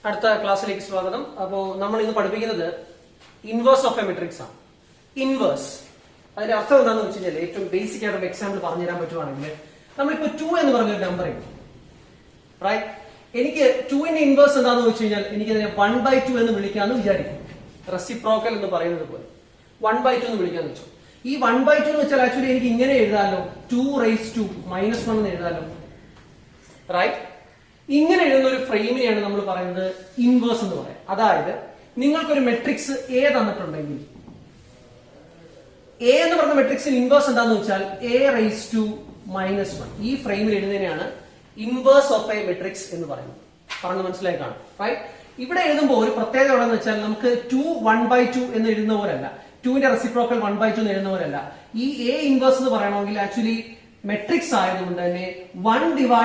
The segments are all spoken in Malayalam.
അടുത്ത ക്ലാസ്സിലേക്ക് സ്വാഗതം. അപ്പോൾ നമ്മൾ ഇന്ന് പഠിപ്പിക്കുന്നത് ഇൻവേഴ്സ് ഓഫ് എ മെട്രിക്സ് ആണ്. ഇൻവേഴ്സ് അതിന്റെ അർത്ഥം എന്താണെന്ന് വെച്ച് കഴിഞ്ഞാൽ ഏറ്റവും ബേസിക് ആയിട്ട് എക്സാമ്പിൾ പറഞ്ഞു തരാൻ പറ്റുവാണെങ്കിൽ നമ്മളിപ്പോ 2 എന്ന് പറഞ്ഞൊരു നമ്പർ ഉണ്ട്, റൈറ്റ്? എനിക്ക് 2ന്റെ ഇൻവേഴ്സ് എന്താണെന്ന് വെച്ച് കഴിഞ്ഞാൽ എനിക്ക് 1/2 എന്ന് വിളിക്കാന്ന് വിചാരിക്കും. റെസിപ്രോക്കൽ എന്ന് പറയുന്നത് പോലെ 1/2 എന്ന് വിളിക്കാന്ന് വെച്ചു. ഈ 1/2 എന്ന് വെച്ചാൽ ആക്ച്വലി എനിക്ക് ഇങ്ങനെ എഴുതാമല്ലോ, 2⁻⁻1 എന്ന് എഴുതാമല്ലോ, റൈറ്റ്? ഇങ്ങനെ എഴുതുന്ന ഒരു ഫ്രെയിമിനെയാണ് നമ്മൾ പറയുന്നത് ഇൻവേഴ്സ് എന്ന് പറയാം. അതായത് നിങ്ങൾക്കൊരു മെട്രിക്സ് എ തന്നിട്ടുണ്ടെങ്കിൽ എ എന്ന് പറഞ്ഞ മെട്രിക്സിന് ഇൻവേഴ്സ് എന്താന്ന് വെച്ചാൽ a⁻⁻1 ഈ ഫ്രെയിമിൽ എഴുതുന്നതിനെയാണ് ഇൻവേഴ്സ് ഓഫ് എ മെട്രിക്സ് എന്ന് പറയുന്നത്. പറഞ്ഞ് മനസ്സിലായി കാണും, റൈറ്റ്? ഇവിടെ എഴുതുമ്പോൾ ഒരു പ്രത്യേകത ഉള്ളതെന്ന് വെച്ചാൽ നമുക്ക് 2 1/2 എന്ന് എഴുതുന്ന പോലല്ല, 2ന്റെ റെസിപ്രോക്കൽ 1/2 എന്ന് എഴുതുന്ന പോലല്ല. ഈ എ ഇൻവേഴ്സ് എന്ന് പറയണമെങ്കിൽ ആക്ച്വലി മെട്രിക്സ് ആയതുകൊണ്ട് തന്നെ 1/a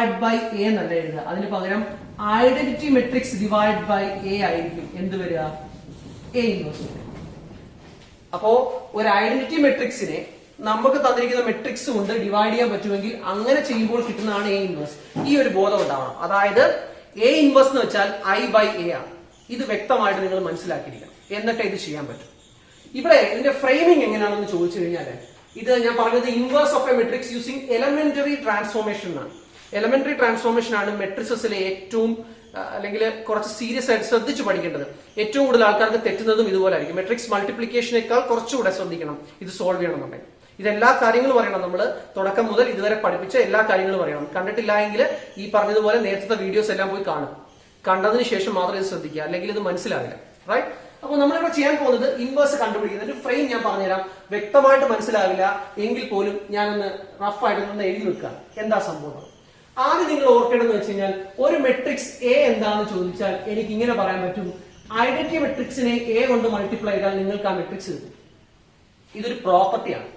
എന്നല്ല എഴുതുക. അതിന് പകരം identity matrix divide by A ആയിരിക്കും എന്ത് വരിക, എ ഇൻവേഴ്സ്. അപ്പോ ഒരു ഐഡന്റിറ്റി മെട്രിക്സിനെ നമുക്ക് തന്നിരിക്കുന്ന മെട്രിക്സ് കൊണ്ട് ഡിവൈഡ് ചെയ്യാൻ പറ്റുമെങ്കിൽ അങ്ങനെ ചെയ്യുമ്പോൾ കിട്ടുന്നതാണ് എ ഇൻവേഴ്സ്. ഈ ഒരു ബോധം ഉണ്ടാവണം. അതായത് എ ഇൻവേഴ്സ് എന്ന് വെച്ചാൽ I/A ആണ്. ഇത് വ്യക്തമായിട്ട് നിങ്ങൾ മനസ്സിലാക്കിയിരിക്കണം, എന്നിട്ട് ഇത് ചെയ്യാൻ പറ്റും. ഇവിടെ ഇതിന്റെ ഫ്രെയിമിംഗ് എങ്ങനെയാണെന്ന് ചോദിച്ചു കഴിഞ്ഞാൽ ഇത് ഞാൻ പറഞ്ഞത് inverse of A matrix using elementary transformation ആണ്. എലമെന്ററി ട്രാൻസ്ഫോർമേഷൻ ആണ് മെട്രിക്സിലെ ഏറ്റവും അല്ലെങ്കിൽ കുറച്ച് സീരിയസ് ആയിട്ട് ശ്രദ്ധിച്ചു പഠിക്കേണ്ടത്. ഏറ്റവും കൂടുതൽ ആൾക്കാർക്ക് തെറ്റുന്നതും ഇതുപോലെ ആയിരിക്കും. മെട്രിക്സ് മൾട്ടിപ്ലിക്കേഷനേക്കാൾ കുറച്ചുകൂടെ ശ്രദ്ധിക്കണം ഇത് സോൾവ് ചെയ്യണമെന്നുണ്ടെങ്കിൽ. ഇതെല്ലാ കാര്യങ്ങളും പറയണം, നമ്മൾ തുടക്കം മുതൽ ഇതുവരെ പഠിപ്പിച്ച എല്ലാ കാര്യങ്ങളും പറയണം. കണ്ടിട്ടില്ല എങ്കിൽ ഈ പറഞ്ഞതുപോലെ നേരത്തെ വീഡിയോസ് എല്ലാം പോയി കാണും. കണ്ടതിന് ശേഷം മാത്രം ഇത് ശ്രദ്ധിക്കുക, അല്ലെങ്കിൽ ഇത് മനസ്സിലാവില്ല, റൈറ്റ്? അപ്പൊ നമ്മളിവിടെ ചെയ്യാൻ പോകുന്നത് ഇൻവേഴ്സ് കണ്ടുപിടിക്കുന്നത്. ഒരു ഫ്രെയിം ഞാൻ പറഞ്ഞുതരാം, വ്യക്തമായിട്ട് മനസ്സിലാവില്ല എങ്കിൽ പോലും ഞാനൊന്ന് റഫായിട്ടൊന്ന് എഴുതി വെക്കുക എന്താ സംഭവം. ആദ്യം നിങ്ങൾ ഓർക്കേണ്ടതെന്ന് വെച്ച് കഴിഞ്ഞാൽ ഒരു മെട്രിക്സ് എ എന്താണെന്ന് ചോദിച്ചാൽ എനിക്ക് ഇങ്ങനെ പറയാൻ പറ്റും, ഐഡന്റിറ്റി മെട്രിക്സിനെ എ കൊണ്ട് മൾട്ടിപ്ലൈ ചെയ്താൽ നിങ്ങൾക്ക് ആ മെട്രിക്സ് കിട്ടും. ഇതൊരു പ്രോപ്പർട്ടിയാണ്,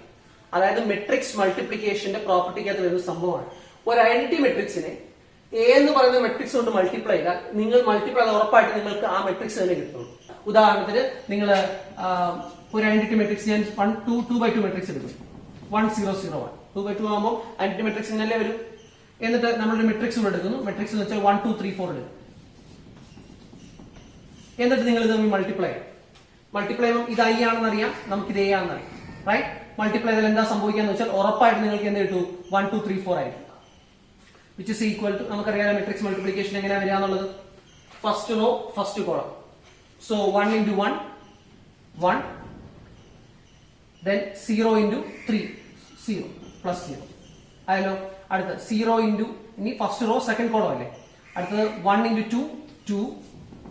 അതായത് മെട്രിക്സ് മൾട്ടിപ്ലിക്കേഷന്റെ പ്രോപ്പർട്ടിക്കകത്ത് വരുന്ന സംഭവമാണ്. ഒരു ഐഡന്റിറ്റി മെട്രിക്സിനെ എ എന്ന് പറയുന്ന മെട്രിക്സ് കൊണ്ട് മൾട്ടിപ്ലൈ ചെയ്താൽ നിങ്ങൾ മൾട്ടിപ്ലൈ ചെയ്താൽ ഉറപ്പായിട്ട് നിങ്ങൾക്ക് ആ മെട്രിക്സ് തന്നെ കിട്ടുള്ളൂ. ഉദാഹരണത്തിന് നിങ്ങൾ ഒരു ഐഡന്റിറ്റി മെട്രിക്സ് ഞാൻ 2/2 മെട്രിക്സ് എടുക്കും, 1 0 0 1 2/2 ആകുമ്പോൾ ഐഡന്റിറ്റി മെട്രിക്സ് ഇന്നല്ലേ വരും. എന്നിട്ട് നമ്മളൊരു മെട്രിക്സ് കൂടെ എടുക്കുന്നു, മെട്രിക്സ് എന്ന് വെച്ചാൽ 1 2 3 4 എടുക്കും. എന്നിട്ട് നിങ്ങൾ ഇത് തമ്മിൽ മൾട്ടിപ്ലൈ ചെയ്യും. മൾട്ടിപ്ലൈ ചെയ്യുമ്പോൾ ഇത് I ആണെന്ന് അറിയാം, നമുക്ക് ഇത് A ആണെന്ന് അറിയാം, റൈറ്റ്? മൾട്ടിപ്ലൈ ചെയ്താൽ എന്താ സംഭവിക്കാന്ന് വെച്ചാൽ ഉറപ്പായിട്ട് നിങ്ങൾക്ക് എന്ത് കിട്ടും, 1 2 3 4 ആയിരിക്കും. വിച്ച് ഇസ് ഈക്വൽ ടു നമുക്കറിയാം മെട്രിക്സ് മൾട്ടിപ്ലിക്കേഷൻ എങ്ങനെയാ വരിക എന്നുള്ളത്. First row first column. So 1 into 1 1, then 0 into 3 0 plus 0 ആയല്ലോ. അടുത്ത 0 into ഇനി ഫസ്റ്റ് റോ സെക്കൻഡ് കോളം അല്ലേ. അടുത്തത് 1 into 2 2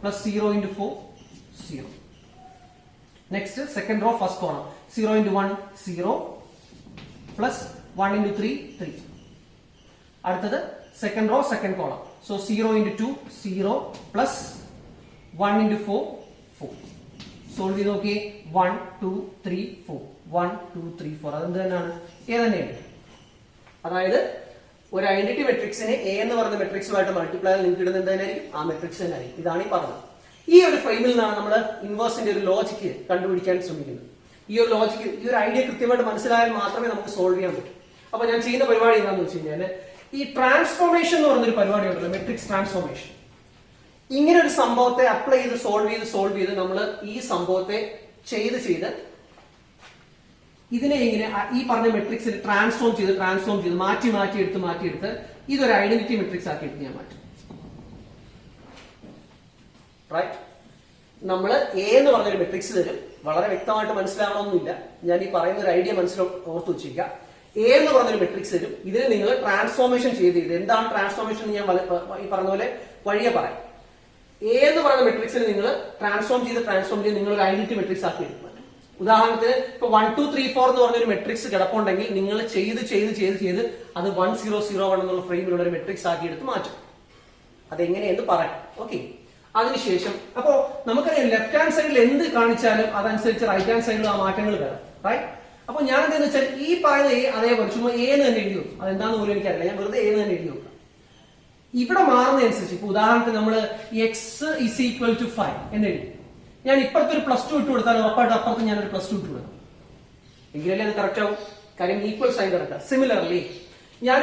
plus 0 into 4 0. Next second row first column 0 into 1 0 plus 1 into 3 3. അടുത്തത് second row second column. So 0 into 2 0 plus 1 into 4 4. Solve ചെയ്ത് നോക്കി. 1 2 3 4 1 2 3 4. അതെന്ത് തന്നെയാണ്, എ തന്നെയാണ്. അതായത് ഒരു ഐഡന്റിറ്റി മെട്രിക്സിനെ എ എന്ന് പറയുന്ന മെട്രിക്സുമായിട്ട് മൾട്ടിപ്ലൈ നിങ്ങൾക്ക് ഇടുന്നത് എന്തായിരിക്കും, ആ മെട്രിക്സ് തന്നെ ആയിരിക്കും. ഇതാണ് ഈ പറഞ്ഞത്. ഈ ഒരു ഫ്രെയിമിൽ നിന്നാണ് നമ്മൾ ഇൻവേഴ്സിന്റെ ഒരു ലോജിക്ക് കണ്ടുപിടിക്കാൻ ശ്രമിക്കുന്നത്. ഈ ഒരു ലോജിക്ക്, ഈ ഒരു ഐഡിയ കൃത്യമായിട്ട് മനസ്സിലായാൽ മാത്രമേ നമുക്ക് സോൾവ് ചെയ്യാൻ പറ്റൂ. അപ്പൊ ഞാൻ ചെയ്യുന്ന പരിപാടി എന്താണെന്ന് വെച്ച് കഴിഞ്ഞാൽ ഈ ട്രാൻസ്ഫോർമേഷൻ എന്ന് പറഞ്ഞൊരു പരിപാടി ഉണ്ടല്ലോ, മെട്രിക്സ് ട്രാൻസ്ഫോർമേഷൻ. ഇങ്ങനെ ഒരു സംഭവത്തെ അപ്ലൈ ചെയ്ത് സോൾവ് ചെയ്ത് നമ്മൾ ഈ സംഭവത്തെ ചെയ്ത് ഇതിനെ ഇങ്ങനെ ഈ പറഞ്ഞ മെട്രിക്സിൽ ട്രാൻസ്ഫോം ചെയ്ത് മാറ്റിയെടുത്ത് ഇതൊരു ഐഡന്റിറ്റി മെട്രിക്സ് ആക്കി എടുത്ത് ഞാൻ മാറ്റും, റൈറ്റ്? നമ്മൾ എ എന്ന് പറഞ്ഞൊരു മെട്രിക്സ് തരും. വളരെ വ്യക്തമായിട്ട് മനസ്സിലാവണമെന്നില്ല, ഞാൻ ഈ പറയുന്ന ഒരു ഐഡിയ ഓർത്ത് വെച്ചിരിക്കുക. എ എന്ന് പറഞ്ഞൊരു മെട്രിക്സ് തരും. ഇതിനെ നിങ്ങൾ ട്രാൻസ്ഫോർമേഷൻ ചെയ്ത് എന്താണ് ട്രാൻസ്ഫോർമേഷൻ എന്ന് ഞാൻ ഈ പറഞ്ഞ പോലെ വഴിയെ പറയാം. എ എന്ന് പറയുന്ന മെട്രിക്സിനെ നിങ്ങൾ ട്രാൻസ്ഫോം ചെയ്ത് നിങ്ങൾ ഒരു ഐഡന്റിറ്റി മെട്രിക്സ് ആക്കി എടുക്കും. ഉദാഹരണത്തിന് ഇപ്പൊ 1 2 3 4 എന്ന് പറഞ്ഞൊരു മെട്രിക്സ് കിടപ്പുണ്ടെങ്കിൽ നിങ്ങൾ ചെയ്ത് അത് 1 0 0 1 എന്നുള്ള ഫ്രെയിമിലുള്ള ഒരു മെട്രിക്സ് ആക്കി എടുത്ത് മാറ്റും. അതെങ്ങനെയെന്ന് പറയാം, ഓക്കെ? അതിനുശേഷം അപ്പോ നമുക്കറിയാം ലെഫ്റ്റ് ഹാൻഡ് സൈഡിൽ എന്ത് കാണിച്ചാലും അതനുസരിച്ച് റൈറ്റ് ഹാൻഡ് സൈഡിൽ ആ മാറ്റങ്ങൾ വരാം, റൈറ്റ്? അപ്പൊ ഞാൻ എന്താന്ന് വെച്ചാൽ ഈ പറയുന്ന എ അതേപോലെ ചുമ്മാ എ എന്ന് തന്നെ എഴുതി വെക്കും. അതെന്താന്ന് പോലും എനിക്കറിയില്ല, ഞാൻ വെറുതെ എ എന്ന് തന്നെ എഴുതി വെക്കാം. ഇവിടെ മാറുന്നതനുസരിച്ച് ഇപ്പൊ ഉദാഹരണത്തിന് നമ്മൾ എക്സ് ഇസ് ഈക്വൽ ടു 5 എന്ന് എഴുതി. ഞാൻ ഇപ്പുറത്തെ ഒരു +2 ഇട്ട് കൊടുത്താൽ ഉറപ്പായിട്ട് അപ്പുറത്ത് ഞാനൊരു +2 ഇട്ട് കൊടുക്കാം, എങ്കിലല്ലേ അത് കറക്റ്റ് ആവും. കാര്യം ഈക്വൽ സൈൻ കറക്റ്റ്. സിമിലർലി ഞാൻ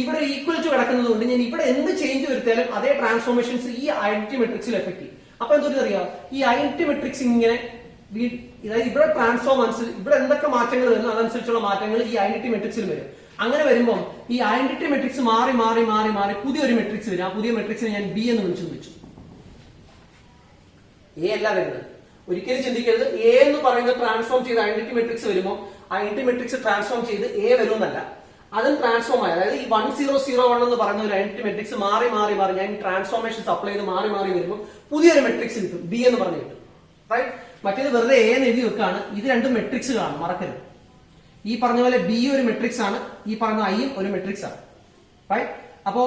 ഇവിടെ ഈക്വൽ ടു കിടക്കുന്നത് കൊണ്ട് ഞാൻ ഇവിടെ എന്ത് ചേഞ്ച് വരുത്തിയാലും അതേ ട്രാൻസ്ഫോർമേഷൻസ് ഈ ഐഡന്റിറ്റി മെട്രിക്സിൽ എഫക്ട് ചെയ്യും. അപ്പൊ എന്തൊരു അറിയാം, ഈ ഐഡന്റിറ്റി മെട്രിക്സ് ഇങ്ങനെ അതായത് ഇവിടെ ട്രാൻസ്ഫോം അനുസരിച്ച് ഇവിടെ എന്തൊക്കെ മാറ്റങ്ങൾ വരുന്നു അതനുസരിച്ചുള്ള മാറ്റങ്ങൾ ഈ ഐഡന്റിറ്റി മെട്രിക്സിൽ വരും. അങ്ങനെ വരുമ്പോൾ ഈ ഐഡന്റിറ്റി മെട്രിക്സ് മാറി മാറി മാറി മാറി പുതിയൊരു മെട്രിക്സ് വരും. ആ പുതിയ മെട്രിക്സിനെ ഞാൻ ബി എന്ന് വിളിച്ചു. എ അല്ല വരുന്നത്. ഒരിക്കലും ചിന്തിക്കരുത് എ എന്ന് പറയുന്നത് ട്രാൻസ്ഫോം ചെയ്ത് ഐഡന്റിറ്റി മെട്രിക്സ് വരുമ്പോൾ ഐഡന്റിറ്റി മെട്രിക്സ് ട്രാൻസ്ഫോം ചെയ്ത് എ വരുമെന്നല്ല, അതും ട്രാൻസ്ഫോം ആയി. അതായത് ഈ 1001 എന്ന് പറയുന്ന ഒരു ഐഡന്റിറ്റി മെട്രിക്സ് മാറി മാറി മാറി ഞാൻ ട്രാൻസ്ഫോർമേഷൻസ് അപ്ലൈ ചെയ്ത് മാറി മാറി വരുമ്പോൾ പുതിയൊരു മെട്രിക്സ് കിട്ടും, ബി എന്ന് പറഞ്ഞു കിട്ടും. റൈറ്റ്? മറ്റേത് വെറുതെ എ എന്ന് എഴുതി വെക്കാണ്. ഇത് രണ്ടും മെട്രിക്സുകളാണ്, മറക്കരുത്. ഈ പറഞ്ഞ പോലെ ബി ഒരു മെട്രിക്സ് ആണ്, ഈ പറഞ്ഞ ഐയും ഒരു മെട്രിക്സ് ആണ്. റൈറ്റ്? അപ്പോ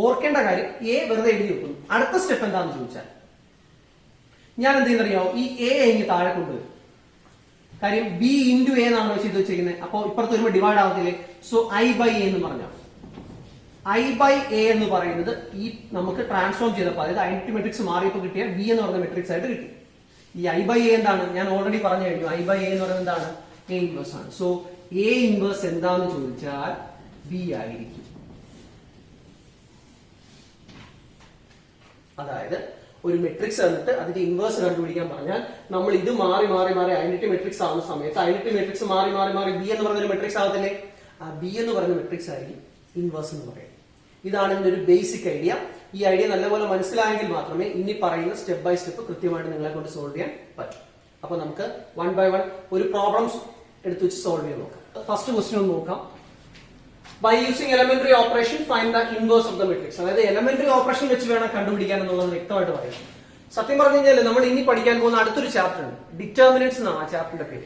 ഓർക്കേണ്ട കാര്യം എ വെറുതെ എഴുതി വെക്കുന്നു. അടുത്ത സ്റ്റെപ്പ് എന്താണെന്ന് ചോദിച്ചാൽ ഞാൻ എന്ത് ചെയ്യുന്നറിയോ, ഈ എ ഇങ്ങ് താഴെ കൊണ്ടുവരും. കാര്യം ബി ഇൻറ്റു എ എന്നാണോ ചെയ്ത് വെച്ചിരിക്കുന്നത്. അപ്പൊ ഇപ്പുറത്ത് വരുമ്പോൾ ഡിവൈഡ് ആവത്തില്ലേ. സോ ഐ ബൈ എ എന്ന് പറഞ്ഞാൽ ഐ ബൈ എ എന്ന് പറയുന്നത് ഈ നമുക്ക് ട്രാൻസ്ഫോം ചെയ്തപ്പോൾ അതായത് ഐഡന്റിറ്റി മെട്രിക്സ് മാറിയപ്പോൾ കിട്ടിയ ബി എന്ന് പറയുന്ന മെട്രിക്സ് ആയിട്ട് കിട്ടി. ഈ ഐ ബൈ എ എന്താണ്, ഞാൻ ഓൾറെഡി പറഞ്ഞു കഴിഞ്ഞു. ഐ ബൈ എ എന്ന് പറയുന്നത് എന്താണ്, എ ഇൻവേഴ്സ് ആണ്. സോ എ ഇൻവേഴ്സ് എന്താന്ന് ചോദിച്ചാൽ ബി ആയിരിക്കും. അതായത് ഒരു മെട്രിക്സ് തന്നിട്ട് അതിന്റെ ഇൻവേഴ്സ് കണ്ടുപിടിക്കാൻ പറഞ്ഞാൽ നമ്മൾ ഇത് മാറി മാറി മാറി ഐഡന്റിറ്റി മെട്രിക്സ് ആവുന്ന സമയത്ത് ഐഡന്റിറ്റി മെട്രിക്സ് മാറി മാറി മാറി ബി എന്ന് പറയുന്ന ഒരു മെട്രിക്സ് ആവത്തില്ലേ, ആ ബി എന്ന് പറയുന്ന മെട്രിക്സ് ആയിരിക്കും ഇൻവേഴ്സ് എന്ന് പറയുന്നത്. ഇതാണ് ഇതിന്റെ ഒരു ബേസിക് ഐഡിയ. ഈ ഐഡിയ നല്ലപോലെ മനസ്സിലായെങ്കിൽ മാത്രമേ ഇനി പറയുന്ന സ്റ്റെപ്പ് ബൈ സ്റ്റെപ്പ് കൃത്യമായിട്ട് നിങ്ങളെ കൊണ്ട് സോൾവ് ചെയ്യാൻ പറ്റും. അപ്പൊ നമുക്ക് 1 by 1 ഒരു പ്രോബ്ലംസ് എടുത്തു വെച്ച് സോൾവ് ചെയ്ത് നോക്കാം. ഫസ്റ്റ് ക്വസ്റ്റ്യൻ ഒന്ന് നോക്കാം. By using elementary operation find the inverse of the matrix. അതായത് എലമെന്ററി ഓപ്പറേഷൻ വെച്ച് വേണം കണ്ടുപിടിക്കാൻ എന്നുള്ളത് വ്യക്തമായിട്ട് പറയാം. സത്യം പറഞ്ഞു കഴിഞ്ഞാൽ നമ്മൾ ഇനി പഠിക്കാൻ പോകുന്ന അടുത്തൊരു ചാപ്റ്റർ ഉണ്ട്, ഡിറ്റർമിനൻസ് എന്നാണ് ആ ചാപ്റ്ററിന്റെ പേര്.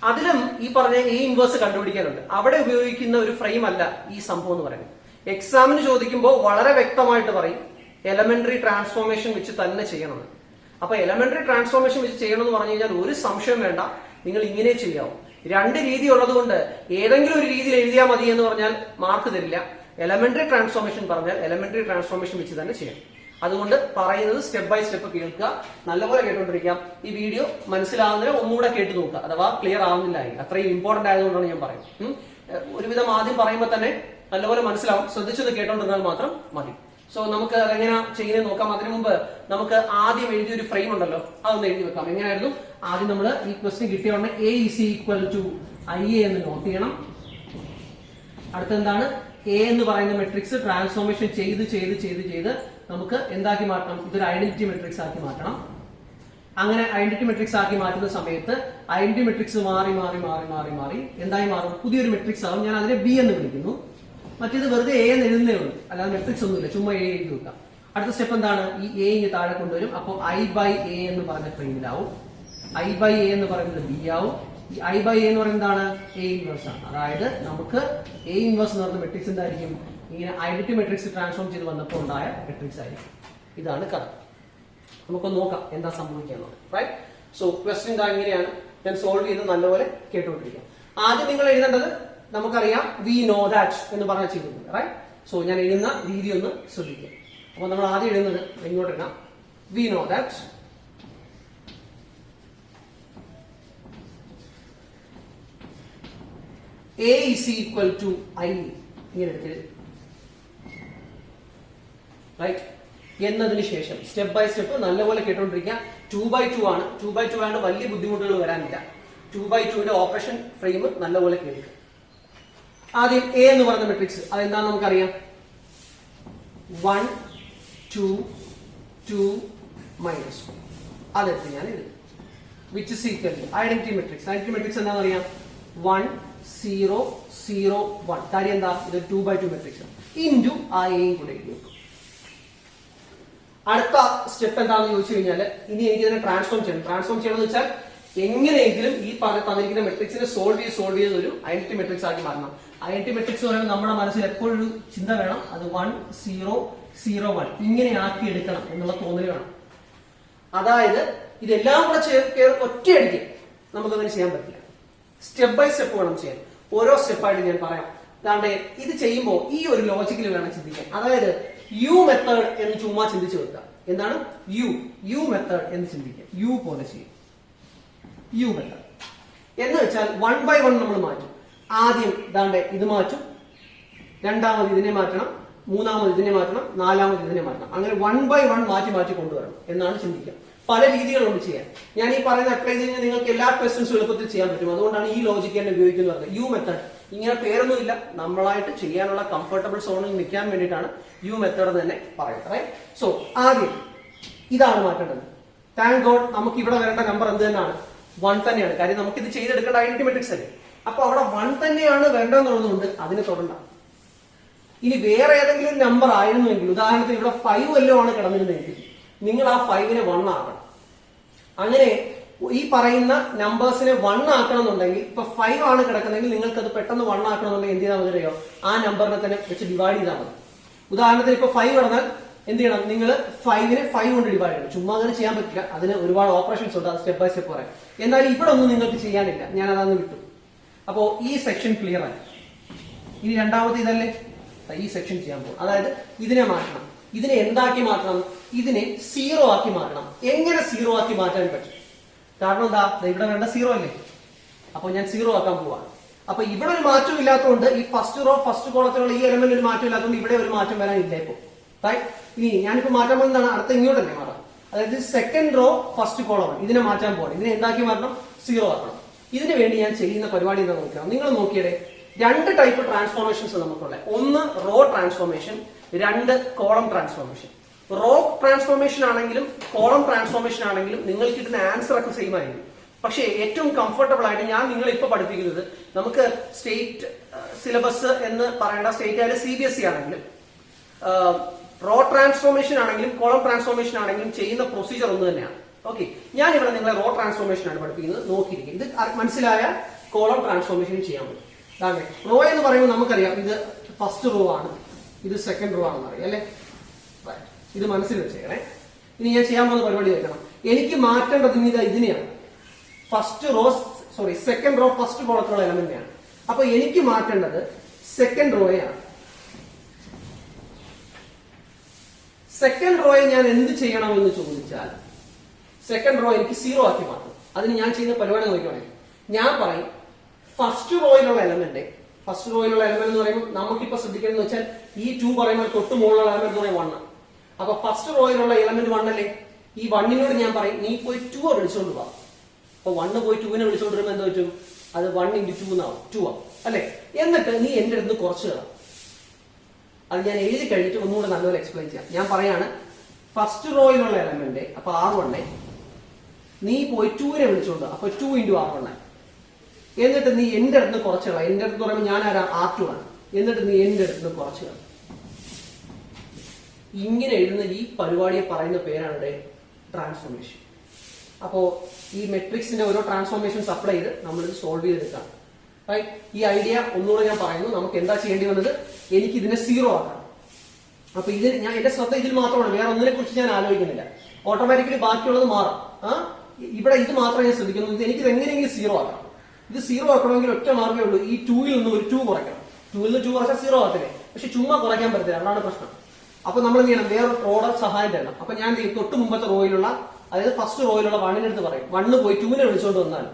അതിലും ഈ പറഞ്ഞ എ ഇൻവേഴ്സ് കണ്ടുപിടിക്കാനുണ്ട്. അവിടെ ഉപയോഗിക്കുന്ന ഒരു ഫ്രെയിം അല്ല ഈ സംഭവം എന്ന് പറയുന്നത്. എക്സാമിന് ചോദിക്കുമ്പോൾ വളരെ വ്യക്തമായിട്ട് പറയും എലമെന്ററി ട്രാൻസ്ഫോർമേഷൻ വെച്ച് തന്നെ ചെയ്യണം. അപ്പൊ എലമെന്ററി ട്രാൻസ്ഫോർമേഷൻ വെച്ച് ചെയ്യണം എന്ന് പറഞ്ഞു കഴിഞ്ഞാൽ ഒരു സംശയം വേണ്ട, നിങ്ങൾ ഇങ്ങനെ ചെയ്യാവും. രണ്ട് രീതി ഉള്ളത് കൊണ്ട് ഏതെങ്കിലും ഒരു രീതിയിൽ എഴുതിയാൽ മതി എന്ന് പറഞ്ഞാൽ മാർക്ക് തരില്ല. എലമെന്ററി ട്രാൻസ്ഫോർമേഷൻ പറഞ്ഞാൽ എലമെന്ററി ട്രാൻസ്ഫോർമേഷൻ വെച്ച് തന്നെ ചെയ്യണം. അതുകൊണ്ട് പറയുന്നത് സ്റ്റെപ്പ് ബൈ സ്റ്റെപ്പ് കേൾക്കുക, നല്ലപോലെ കേട്ടോണ്ടിരിക്കാം. ഈ വീഡിയോ മനസ്സിലാവുന്നതിന് ഒന്നുകൂടെ കേട്ടു നോക്കുക, അഥവാ ക്ലിയർ ആവുന്നില്ല. അത്രയും ഇമ്പോർട്ടന്റ് ആയതുകൊണ്ടാണ് ഞാൻ പറയുന്നത്. ഒരുവിധം ആദ്യം പറയുമ്പോൾ തന്നെ നല്ലപോലെ മനസ്സിലാവും, ശ്രദ്ധിച്ചത് കേട്ടോണ്ടിരുന്നാൽ മാത്രം മതി. സോ നമുക്ക് അതെങ്ങനെ ചെയ്യുന്നത് നോക്കാം. അതിനു മുമ്പ് നമുക്ക് ആദ്യം എഴുതിയൊരു ഫ്രെയിം ഉണ്ടല്ലോ, അതൊന്ന് എഴുതി വെക്കാം. എങ്ങനെയായിരുന്നു? ആദ്യം നമ്മൾ ഈ ക്വസ്റ്റ്യൻ കിട്ടിയ ഉടനെ A is equal to I A എന്ന് നോട്ട് ചെയ്യണം. അടുത്തെന്താണ്, എ എന്ന് പറയുന്ന മെട്രിക്സ് ട്രാൻസ്ഫോർമേഷൻ ചെയ്ത് ചെയ്ത് ചെയ്ത് ചെയ്ത് നമുക്ക് എന്താക്കി മാറ്റണം, ഇതൊരു ഐഡന്റിറ്റി മെട്രിക്സ് ആക്കി മാറ്റണം. അങ്ങനെ ഐഡന്റിറ്റി മെട്രിക്സ് ആക്കി മാറ്റുന്ന സമയത്ത് ഐഡന്റിറ്റി മെട്രിക്സ് മാറി മാറി മാറി മാറി മാറി എന്തായി മാറും, പുതിയൊരു മെട്രിക്സ് ആവും. ഞാൻ അതിനെ ബി എന്ന് വിളിക്കുന്നു. മറ്റേത് വെറുതെ എ എന്ന് എഴുതുന്നേ ഉള്ളൂ, അല്ലാതെ മെട്രിക്സ് ഒന്നുമില്ല, ചുമ്മാ എ എഴുതി വെക്കാം. അടുത്ത സ്റ്റെപ്പ് എന്താണ്, ഈ എ ഇങ്ങ് താഴെ കൊണ്ടുവരും. അപ്പോൾ ഐ ബൈ എ എന്ന് പറഞ്ഞ ഫ്രെയിമിലാവും. ഐ ബൈ എ എന്ന് പറയുന്നത് ബി ആവും. ഈ ഐ ബൈ എ എന്ന് പറയുന്നത് എന്താണ്, എ ഇൻവേഴ്സ് ആണ്. അതായത് നമുക്ക് എ ഇൻവേഴ്സ് എന്ന് പറയുന്ന മെട്രിക്സ് എന്തായിരിക്കും, ഇങ്ങനെ ഐഡന്റിറ്റി മെട്രിക്സ് ട്രാൻസ്ഫോം ചെയ്ത് വന്നപ്പോൾ ഉണ്ടായ മെട്രിക്സ് ആയിരിക്കും. ഇതാണ് കഥ. നമുക്കൊന്ന് നോക്കാം എന്താ സംഭവിക്കുന്നത്. റൈറ്റ്? സോ ക്വസ്റ്റ്യൻ ഇതാ ഇങ്ങനെയാണ്. ഞാൻ സോൾവ് ചെയ്ത് നല്ലപോലെ കേട്ടുകൊണ്ടിരിക്കാം. ആദ്യം നിങ്ങൾ എഴുതേണ്ടത് നമുക്കറിയാം വി നോ ദാറ്റ് എന്ന് പറഞ്ഞാൽ ചെയ്തിട്ടുണ്ട്. റൈറ്റ്? സോ ഞാൻ എഴുതുന്ന രീതി ഒന്ന് ശ്രദ്ധിക്കുക. അപ്പൊ നമ്മൾ ആദ്യം എഴുതുന്നത് ഇങ്ങോട്ട് ഇടാം, we know that A is equal to I, ഇങ്ങനെ എടുത്തത്. റൈറ്റ്? എന്നതിന് ശേഷം സ്റ്റെപ്പ് ബൈ സ്റ്റെപ്പ് നല്ലപോലെ കേട്ടോണ്ടിരിക്കുക. 2/2 ആണ്. 2/2 ആയതുകൊണ്ട് വലിയ ബുദ്ധിമുട്ടുകൾ വരാനില്ല. 2/2ന്റെ ഓപ്പറേഷൻ ഫ്രെയിം നല്ലപോലെ കേൾക്കുക. ആദ്യം എ എന്ന് പറയുന്ന മെട്രിക്സ് അതെന്താണെന്ന് നമുക്കറിയാം. 1 2 2 -1 അതെടുത്ത് ഞാൻ എഴുതും. Which is equal to identity matrix. Identity matrix എന്താണെന്ന് അറിയാം, 1 0 0 1. കാര്യം എന്താ, ഇത് 2/2 മെട്രിക്സ് ഇൻറ്റു ആ എയും കൂടെ എഴുതി വെക്കും. അടുത്ത സ്റ്റെപ്പ് എന്താണെന്ന് ചോദിച്ചു കഴിഞ്ഞാൽ ഇനി എനിക്ക് ഇതിനെ ട്രാൻസ്ഫോം ചെയ്യണം. ട്രാൻസ്ഫോം ചെയ്യണമെന്ന് വെച്ചാൽ എങ്ങനെയെങ്കിലും ഈ പറഞ്ഞ തന്നിരിക്കുന്ന മെട്രിക്സിനെ സോൾവ് ചെയ്ത് ഒരു ഐഡന്റിറ്റി മെട്രിക്സ് ആക്കി മാറ്റണം. ഐഡന്റിറ്റി മെട്രിക്സ് പറയുമ്പോൾ നമ്മുടെ മനസ്സിൽ എപ്പോഴും ഒരു ചിന്ത വേണം, അത് 1 0 0 1 ഇങ്ങനെ ആക്കി എടുക്കണം എന്നുള്ള തോന്നൽ വേണം. അതായത് ഇതെല്ലാം കൂടെ ഒറ്റയടിക്ക് നമുക്കങ്ങനെ ചെയ്യാൻ പറ്റില്ല. സ്റ്റെപ്പ് ബൈ സ്റ്റെപ്പ് വേണം ചെയ്യാൻ. ഓരോ സ്റ്റെപ്പായിട്ട് ഞാൻ പറയാം. അതാണ്ട് ഇത് ചെയ്യുമ്പോൾ ഈ ഒരു ലോജിക്കിൽ വേണം ചിന്തിക്കാൻ. അതായത് യു മെത്തേഡ് എന്ന് ചുമ്മാ ചിന്തിച്ചു വെക്കുക. എന്താണ് യു മെത്തേഡ് എന്ന് ചിന്തിക്കുക. യു പോലെ ചെയ്യും. യു മെത്തേഡ് എന്ന് വെച്ചാൽ 1/1 നമ്മൾ മാറ്റും. ആദ്യം ഇതാണ്ട് ഇത് മാറ്റും, രണ്ടാമത് ഇതിനെ മാറ്റണം, മൂന്നാമത് ഇതിനെ മാറ്റണം, നാലാമത് ഇതിനെ മാറ്റണം. അങ്ങനെ 1 by 1 മാറ്റി മാറ്റി കൊണ്ടുവരണം എന്നാണ് ചിന്തിക്കുക. പല രീതികളുണ്ട് ചെയ്യാൻ. ഞാൻ ഈ പറയുന്ന അപ്ലൈ ചെയ്ത് നിങ്ങൾക്ക് എല്ലാ ക്വസ്റ്റ്യൻസും എളുപ്പത്തിൽ ചെയ്യാൻ പറ്റും. അതുകൊണ്ടാണ് ഈ ലോജിക്ക് തന്നെ ഉപയോഗിക്കുന്നത്. യു മെത്തേഡ് ഇങ്ങനെ പേരൊന്നുമില്ല, നമ്മളായിട്ട് ചെയ്യാനുള്ള കംഫർട്ടബിൾ സോണിൽ നിൽക്കാൻ വേണ്ടിയിട്ടാണ് യു മെത്തേഡ് തന്നെ പറയുന്നത്. സോ ആദ്യം ഇതാണ് മാറ്റേണ്ടത്. താങ്ക് ഗോഡ് നമുക്ക് ഇവിടെ വരേണ്ട നമ്പർ എന്ത് തന്നെയാണ്? 1 തന്നെയാണ്. കാര്യം നമുക്ക് ഇത് ചെയ്തെടുക്കേണ്ട ഐഡന്റിറ്റി മെട്രിക്സ് അല്ലേ. അപ്പൊ അവിടെ 1 തന്നെയാണ് വേണ്ടതെന്നുള്ളതുകൊണ്ട് അതിന് തൊടണ്ട. ഇനി വേറെ ഏതെങ്കിലും ഒരു നമ്പർ ആയിരുന്നുവെങ്കിൽ, ഉദാഹരണത്തിന് ഇവിടെ 5 വല്ലോ ആണ് കിടന്നിരുന്നെങ്കിൽ നിങ്ങൾ ആ 5നെ 1 ആക്കണം. അങ്ങനെ ഈ പറയുന്ന നമ്പേഴ്സിനെ 1 ആക്കണം എന്നുണ്ടെങ്കിൽ, ഇപ്പൊ 5 ആണ് കിടക്കുന്നെങ്കിൽ നിങ്ങൾക്ക് അത് പെട്ടെന്ന് 1 ആക്കണമെന്നുണ്ടെങ്കിൽ എന്ത് ചെയ്താൽ മതിയോ? ആ നമ്പറിനെ തന്നെ വെച്ച് ഡിവൈഡ് ചെയ്താൽ മതി. ഉദാഹരണത്തിന് ഇപ്പൊ 5 കിടന്നാൽ എന്ത് ചെയ്യണം? നിങ്ങൾ 5നെ 5 കൊണ്ട് ഡിവൈഡ് ചെയ്യണം. ചുമ്മാ അങ്ങനെ ചെയ്യാൻ പറ്റില്ല, അതിന് ഒരുപാട് ഓപ്പറേഷൻസ് ഉണ്ട്, അത് സ്റ്റെപ്പ് ബൈ സ്റ്റെപ്പ് പറയാം. എന്നാൽ ഇവിടെ ഒന്നും നിങ്ങൾക്ക് ചെയ്യാനില്ല, ഞാൻ അതങ്ങ് വിട്ടു. അപ്പോ ഈ സെക്ഷൻ ക്ലിയർ ആയി. ഇനി രണ്ടാമത്തെ ഇതല്ലേ, ഈ സെക്ഷൻ ചെയ്യാൻ പോകും. അതായത് ഇതിനെ മാറ്റണം. ഇതിനെ എന്താക്കി മാറ്റണം? ഇതിനെ 0 ആക്കി മാറ്റണം. എങ്ങനെ 0 ആക്കി മാറ്റാൻ പറ്റും? കാരണം എന്താ, ഇവിടെ വേണ്ട 0 അല്ലേ. അപ്പൊ ഞാൻ 0 ആക്കാൻ പോവാ. അപ്പൊ ഇവിടെ ഒരു മാറ്റം ഇല്ലാത്തതുകൊണ്ട് ഈ ഫസ്റ്റ് റോ ഫസ്റ്റ് കോളത്തിലുള്ള ഈ എലമെന്റ് ഒരു മാറ്റം ഇല്ലാത്തതുകൊണ്ട് ഇവിടെ ഒരു മാറ്റം വരാനില്ല ഇപ്പൊ. ഇനി ഞാനിപ്പോ മാറ്റാൻ പോകുന്നതാണ് അടുത്ത ഇങ്ങോട്ടല്ലേ മാറാം. അതായത് സെക്കൻഡ് റോ ഫസ്റ്റ് കോളം ഇതിനെ മാറ്റാൻ പോകണം. ഇതിനെ എന്താക്കി മാറ്റണം? 0 ആക്കണം. ഇതിനു വേണ്ടി ഞാൻ ചെയ്യുന്ന പരിപാടി എന്താ നോക്കണം? നിങ്ങൾ നോക്കിയേ, 2 ടൈപ്പ് ട്രാൻസ്ഫോർമേഷൻസ് നമുക്കുള്ള. ഒന്ന് row transformation, 2 column transformation. Row transformation ആണെങ്കിലും കോളം ട്രാൻസ്ഫോർമേഷൻ ആണെങ്കിലും നിങ്ങൾക്ക് കിട്ടുന്ന ആൻസർ ഒക്കെ സെയിം ആയിരിക്കും. പക്ഷേ ഏറ്റവും കംഫർട്ടബിൾ ആയിട്ട് ഞാൻ നിങ്ങളെ ഇപ്പൊ പഠിപ്പിക്കുന്നത്, നമുക്ക് സ്റ്റേറ്റ് സിലബസ് എന്ന് പറയേണ്ട സ്റ്റേറ്റ് ആയാലും CBSE ആണെങ്കിലും റോ ട്രാൻസ്ഫോർമേഷൻ ആണെങ്കിലും കോളം ട്രാൻസ്ഫോർമേഷൻ ആണെങ്കിലും ചെയ്യുന്ന പ്രൊസീജിയർ ഒന്ന് തന്നെയാണ്. ഓക്കെ, ഞാൻ ഇവിടെ നിങ്ങളെ റോ ട്രാൻസ്ഫോർമേഷൻ ആണ് പഠിപ്പിക്കുന്നത്. നോക്കിയിരിക്കും, ഇത് മനസ്സിലായ കോളം ട്രാൻസ്ഫോർമേഷൻ ചെയ്യാൻ പറ്റും. അതെ, റോ എന്ന് പറയുമ്പോൾ നമുക്കറിയാം ഇത് ഫസ്റ്റ് റോ ആണ്, ഇത് സെക്കൻഡ് റോ ആണെന്ന് അറിയാം അല്ലെ. ഇത് മനസ്സിൽ വെച്ചേക്കണേ. ഇനി ഞാൻ ചെയ്യാൻ പോകുന്ന പരിപാടി വെക്കണം. എനിക്ക് മാറ്റേണ്ടത് ഇതിനെയാണ്. സെക്കൻഡ് റോ ഫസ്റ്റ് കോളത്തിലുള്ള എലമെന്റിനെയാണ്. അപ്പൊ എനിക്ക് മാറ്റേണ്ടത് സെക്കൻഡ് റോയാണ്. സെക്കൻഡ് റോയെ ഞാൻ എന്ത് ചെയ്യണമെന്ന് ചോദിച്ചാൽ, സെക്കൻഡ് റോ എനിക്ക് 0 ആക്കി മാറ്റും. അതിന് ഞാൻ ചെയ്യുന്ന പരിപാടി നോക്കുകയാണെങ്കിൽ ഞാൻ പറയും, ഫസ്റ്റ് റോയിലുള്ള എലമെന്റ് എന്ന് പറയുമ്പോൾ നമുക്കിപ്പോ ശ്രദ്ധിക്കേണ്ടത് വെച്ചാൽ ഈ 2 പറയുമ്പോൾ തൊട്ട് മുകളിലുള്ള എലമെന്റ് എന്ന് പറയുമ്പോൾ 1. അപ്പൊ ഫസ്റ്റ് റോയിലുള്ള എലമെന്റ് 1 അല്ലേ. ഈ 1നോട് ഞാൻ പറയും, നീ പോയി 2 വിളിച്ചോണ്ട് പോവാ. അപ്പൊ 1 പോയി 2നെ വിളിച്ചോണ്ട് വരുമ്പോൾ എന്താ പറ്റും? അത് 1 × 2 ആവും, 2 ആവും അല്ലെ. എന്നിട്ട് നീ എന്റെ അടുത്ത് കുറച്ച് കളാം. അത് ഞാൻ എഴുതി കഴിഞ്ഞിട്ട് ഒന്നുകൂടെ നല്ലപോലെ എക്സ്പ്ലെയിൻ ചെയ്യാം. ഞാൻ പറയാണ്, ഫസ്റ്റ് റോയിലുള്ള എലമെന്റ് അപ്പൊ R1, നീ പോയി 2നെ വിളിച്ചോണ്ട്, അപ്പൊ 2 × R1. എന്നിട്ട് നീ എന്റെ അടുത്ത് കുറച്ച് കളാം. എന്റെ അടുത്ത് പറയുമ്പോൾ ഞാൻ ആരാ? R2 ആണ്. എന്നിട്ട് നീ എന്റെ അടുത്ത് കുറച്ച് കളാം. ഇങ്ങനെ എഴുതുന്ന ഈ പരിപാടിയെ പറയുന്ന പേരാണ് ട്രാൻസ്ഫോർമേഷൻ. അപ്പോ ഈ മെട്രിക്സിന്റെ ഓരോ ട്രാൻസ്ഫോർമേഷൻസ് അപ്ലൈ ചെയ്ത് നമ്മളിത് സോൾവ് ചെയ്തെടുക്കാം. ഈ ഐഡിയ ഒന്നുകൂടെ ഞാൻ പറയുന്നു. നമുക്ക് എന്താ ചെയ്യേണ്ടി വന്നത്? എനിക്ക് ഇതിനെ 0 ആക്കണം. അപ്പൊ ഇത് എന്റെ ശ്രദ്ധ ഇതിൽ മാത്രമാണ്, വേറെ ഒന്നിനെ കുറിച്ച് ഞാൻ ആലോചിക്കുന്നില്ല. ഓട്ടോമാറ്റിക്കലി ബാക്കിയുള്ളത് മാറും. ഇവിടെ ഇത് മാത്രമേ ഞാൻ ശ്രദ്ധിക്കുന്നു. ഇത് എനിക്ക് എങ്ങനെയെങ്കിലും 0 ആക്കണം. ഇത് 0 ആക്കണമെങ്കിൽ ഒറ്റ മാർഗ്ഗമേ ഉള്ളൂ, ഈ 2ൽ നിന്ന് ഒരു 2 കുറയ്ക്കണം. 2ൽ നിന്ന് 2 കുറച്ചാൽ 0 ആകത്തില്ലേ. പക്ഷെ ചുമ്മാ കുറയ്ക്കാൻ പറ്റത്തില്ല, അതാണ് പ്രശ്നം. അപ്പൊ നമ്മൾ എന്ത് ചെയ്യണം? വേറെ ഓർഡർ സഹായം തരണം. അപ്പൊ ഞാൻ തൊട്ട് മുമ്പത്തെ റോയിലുള്ള, അതായത് ഫസ്റ്റ് റോയിലുള്ള 1ന്റെ അടുത്ത് പറയും, 1 പോയി 2നെ വിളിച്ചോണ്ട് വന്നാൽ,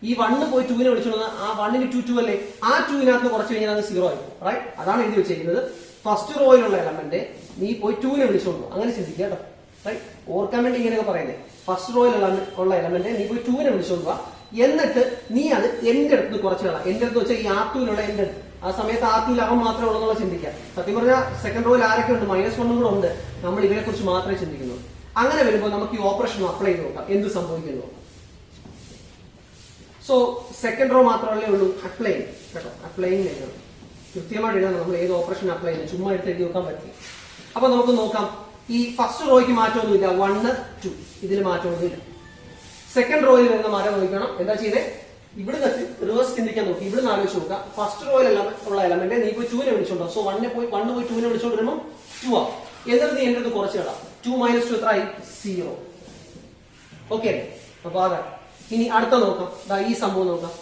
ഈ 1 പോയി 2നെ വിളിച്ചോണ്ട് വന്നാൽ ആ 1ന് 2 അല്ലേ, ആ 2വിനകത്ത് കുറച്ച് കഴിഞ്ഞാൽ അത് 0 ആയിരിക്കും. റൈറ്റ്, അതാണ് എഴുതി വെച്ചിരിക്കുന്നത്. ഫസ്റ്റ് റോയിലുള്ള എലമെന്റ് നീ പോയി 2നെ വിളിച്ചോണ്ട് പോകും. അങ്ങനെ ചിന്തിക്കുക കേട്ടോ. റൈറ്റ്, ഓർക്കാൻ വേണ്ടി ഇങ്ങനെയൊക്കെ പറയുന്നത്. ഫസ്റ്റ് റോയിലുള്ള എലമെന്റ് നീ പോയി 2നെ വിളിച്ചോണ്ട് പോവാ. എന്നിട്ട് നീ അത് എന്റെ അടുത്ത് കുറച്ച് കളാം. എന്റെ അടുത്ത് വെച്ചാൽ ഈ R2ലുള്ള എന്റെ അടുത്ത്. ആ സമയത്ത് R2ൽ അവൻ മാത്രമേ ഉള്ളൂ എന്നുള്ള ചിന്തിക്കാം. സത്യം പറഞ്ഞാൽ സെക്കൻഡ് റോയിൽ ആരൊക്കെ ഉണ്ട്? -1 കൂടെ ഉണ്ട്. നമ്മൾ ഇവരെ കുറിച്ച് മാത്രമേ ചിന്തിക്കുന്നു. അങ്ങനെ വരുമ്പോൾ നമുക്ക് ഈ ഓപ്പറേഷൻ അപ്ലൈ ചെയ്ത് നോക്കാം, എന്ത് സംഭവിക്കുന്നു. സോ സെക്കൻഡ് റോ മാത്രമല്ലേ ഉള്ളൂ. അപ്ലൈ കേട്ടോ, അപ്ലൈങ് എഴുതണം, കൃത്യമായിട്ട് എഴുതണം. നമ്മൾ ഏത് ഓപ്പറേഷൻ അപ്ലൈ ചെയ്യുന്നത് ചുമ്മാ എടുത്ത് എഴുതി നോക്കാൻ പറ്റില്ല. അപ്പൊ നമുക്ക് നോക്കാം. ഈ ഫസ്റ്റ് റോയ്ക്ക് മാറ്റമൊന്നുമില്ല, 1, 2 ഇതിൽ മാറ്റമൊന്നുമില്ല. സെക്കൻഡ് റോയിൽ വരുന്ന മാറ്റം നോക്കണം. എന്താ ചെയ്തേ? ഇവിടുന്ന് റിവേഴ്സ് ചിന്തിക്കാൻ നോക്കി. ഇവിടുന്ന് ആലോചിച്ച് നോക്കാം. ഫസ്റ്റ് റോയിൽ ഉള്ള എലമെന്റ് നീ പോയി 2നെ വിളിച്ചോണ്ടോ. സോ 1 പോയി 2നെ വിളിച്ചോണ്ട് വരുമ്പോൾ 2 ആവും. എന്നിട്ട് നീ എന്റെ അടുത്ത് കുറച്ച് കളാം. 2 - 2 എത്രയായി? 0. ഓക്കെ, അപ്പൊ അതാ. ഇനി അടുത്ത നോക്കാം. ഈ സംഭവം നോക്കാം.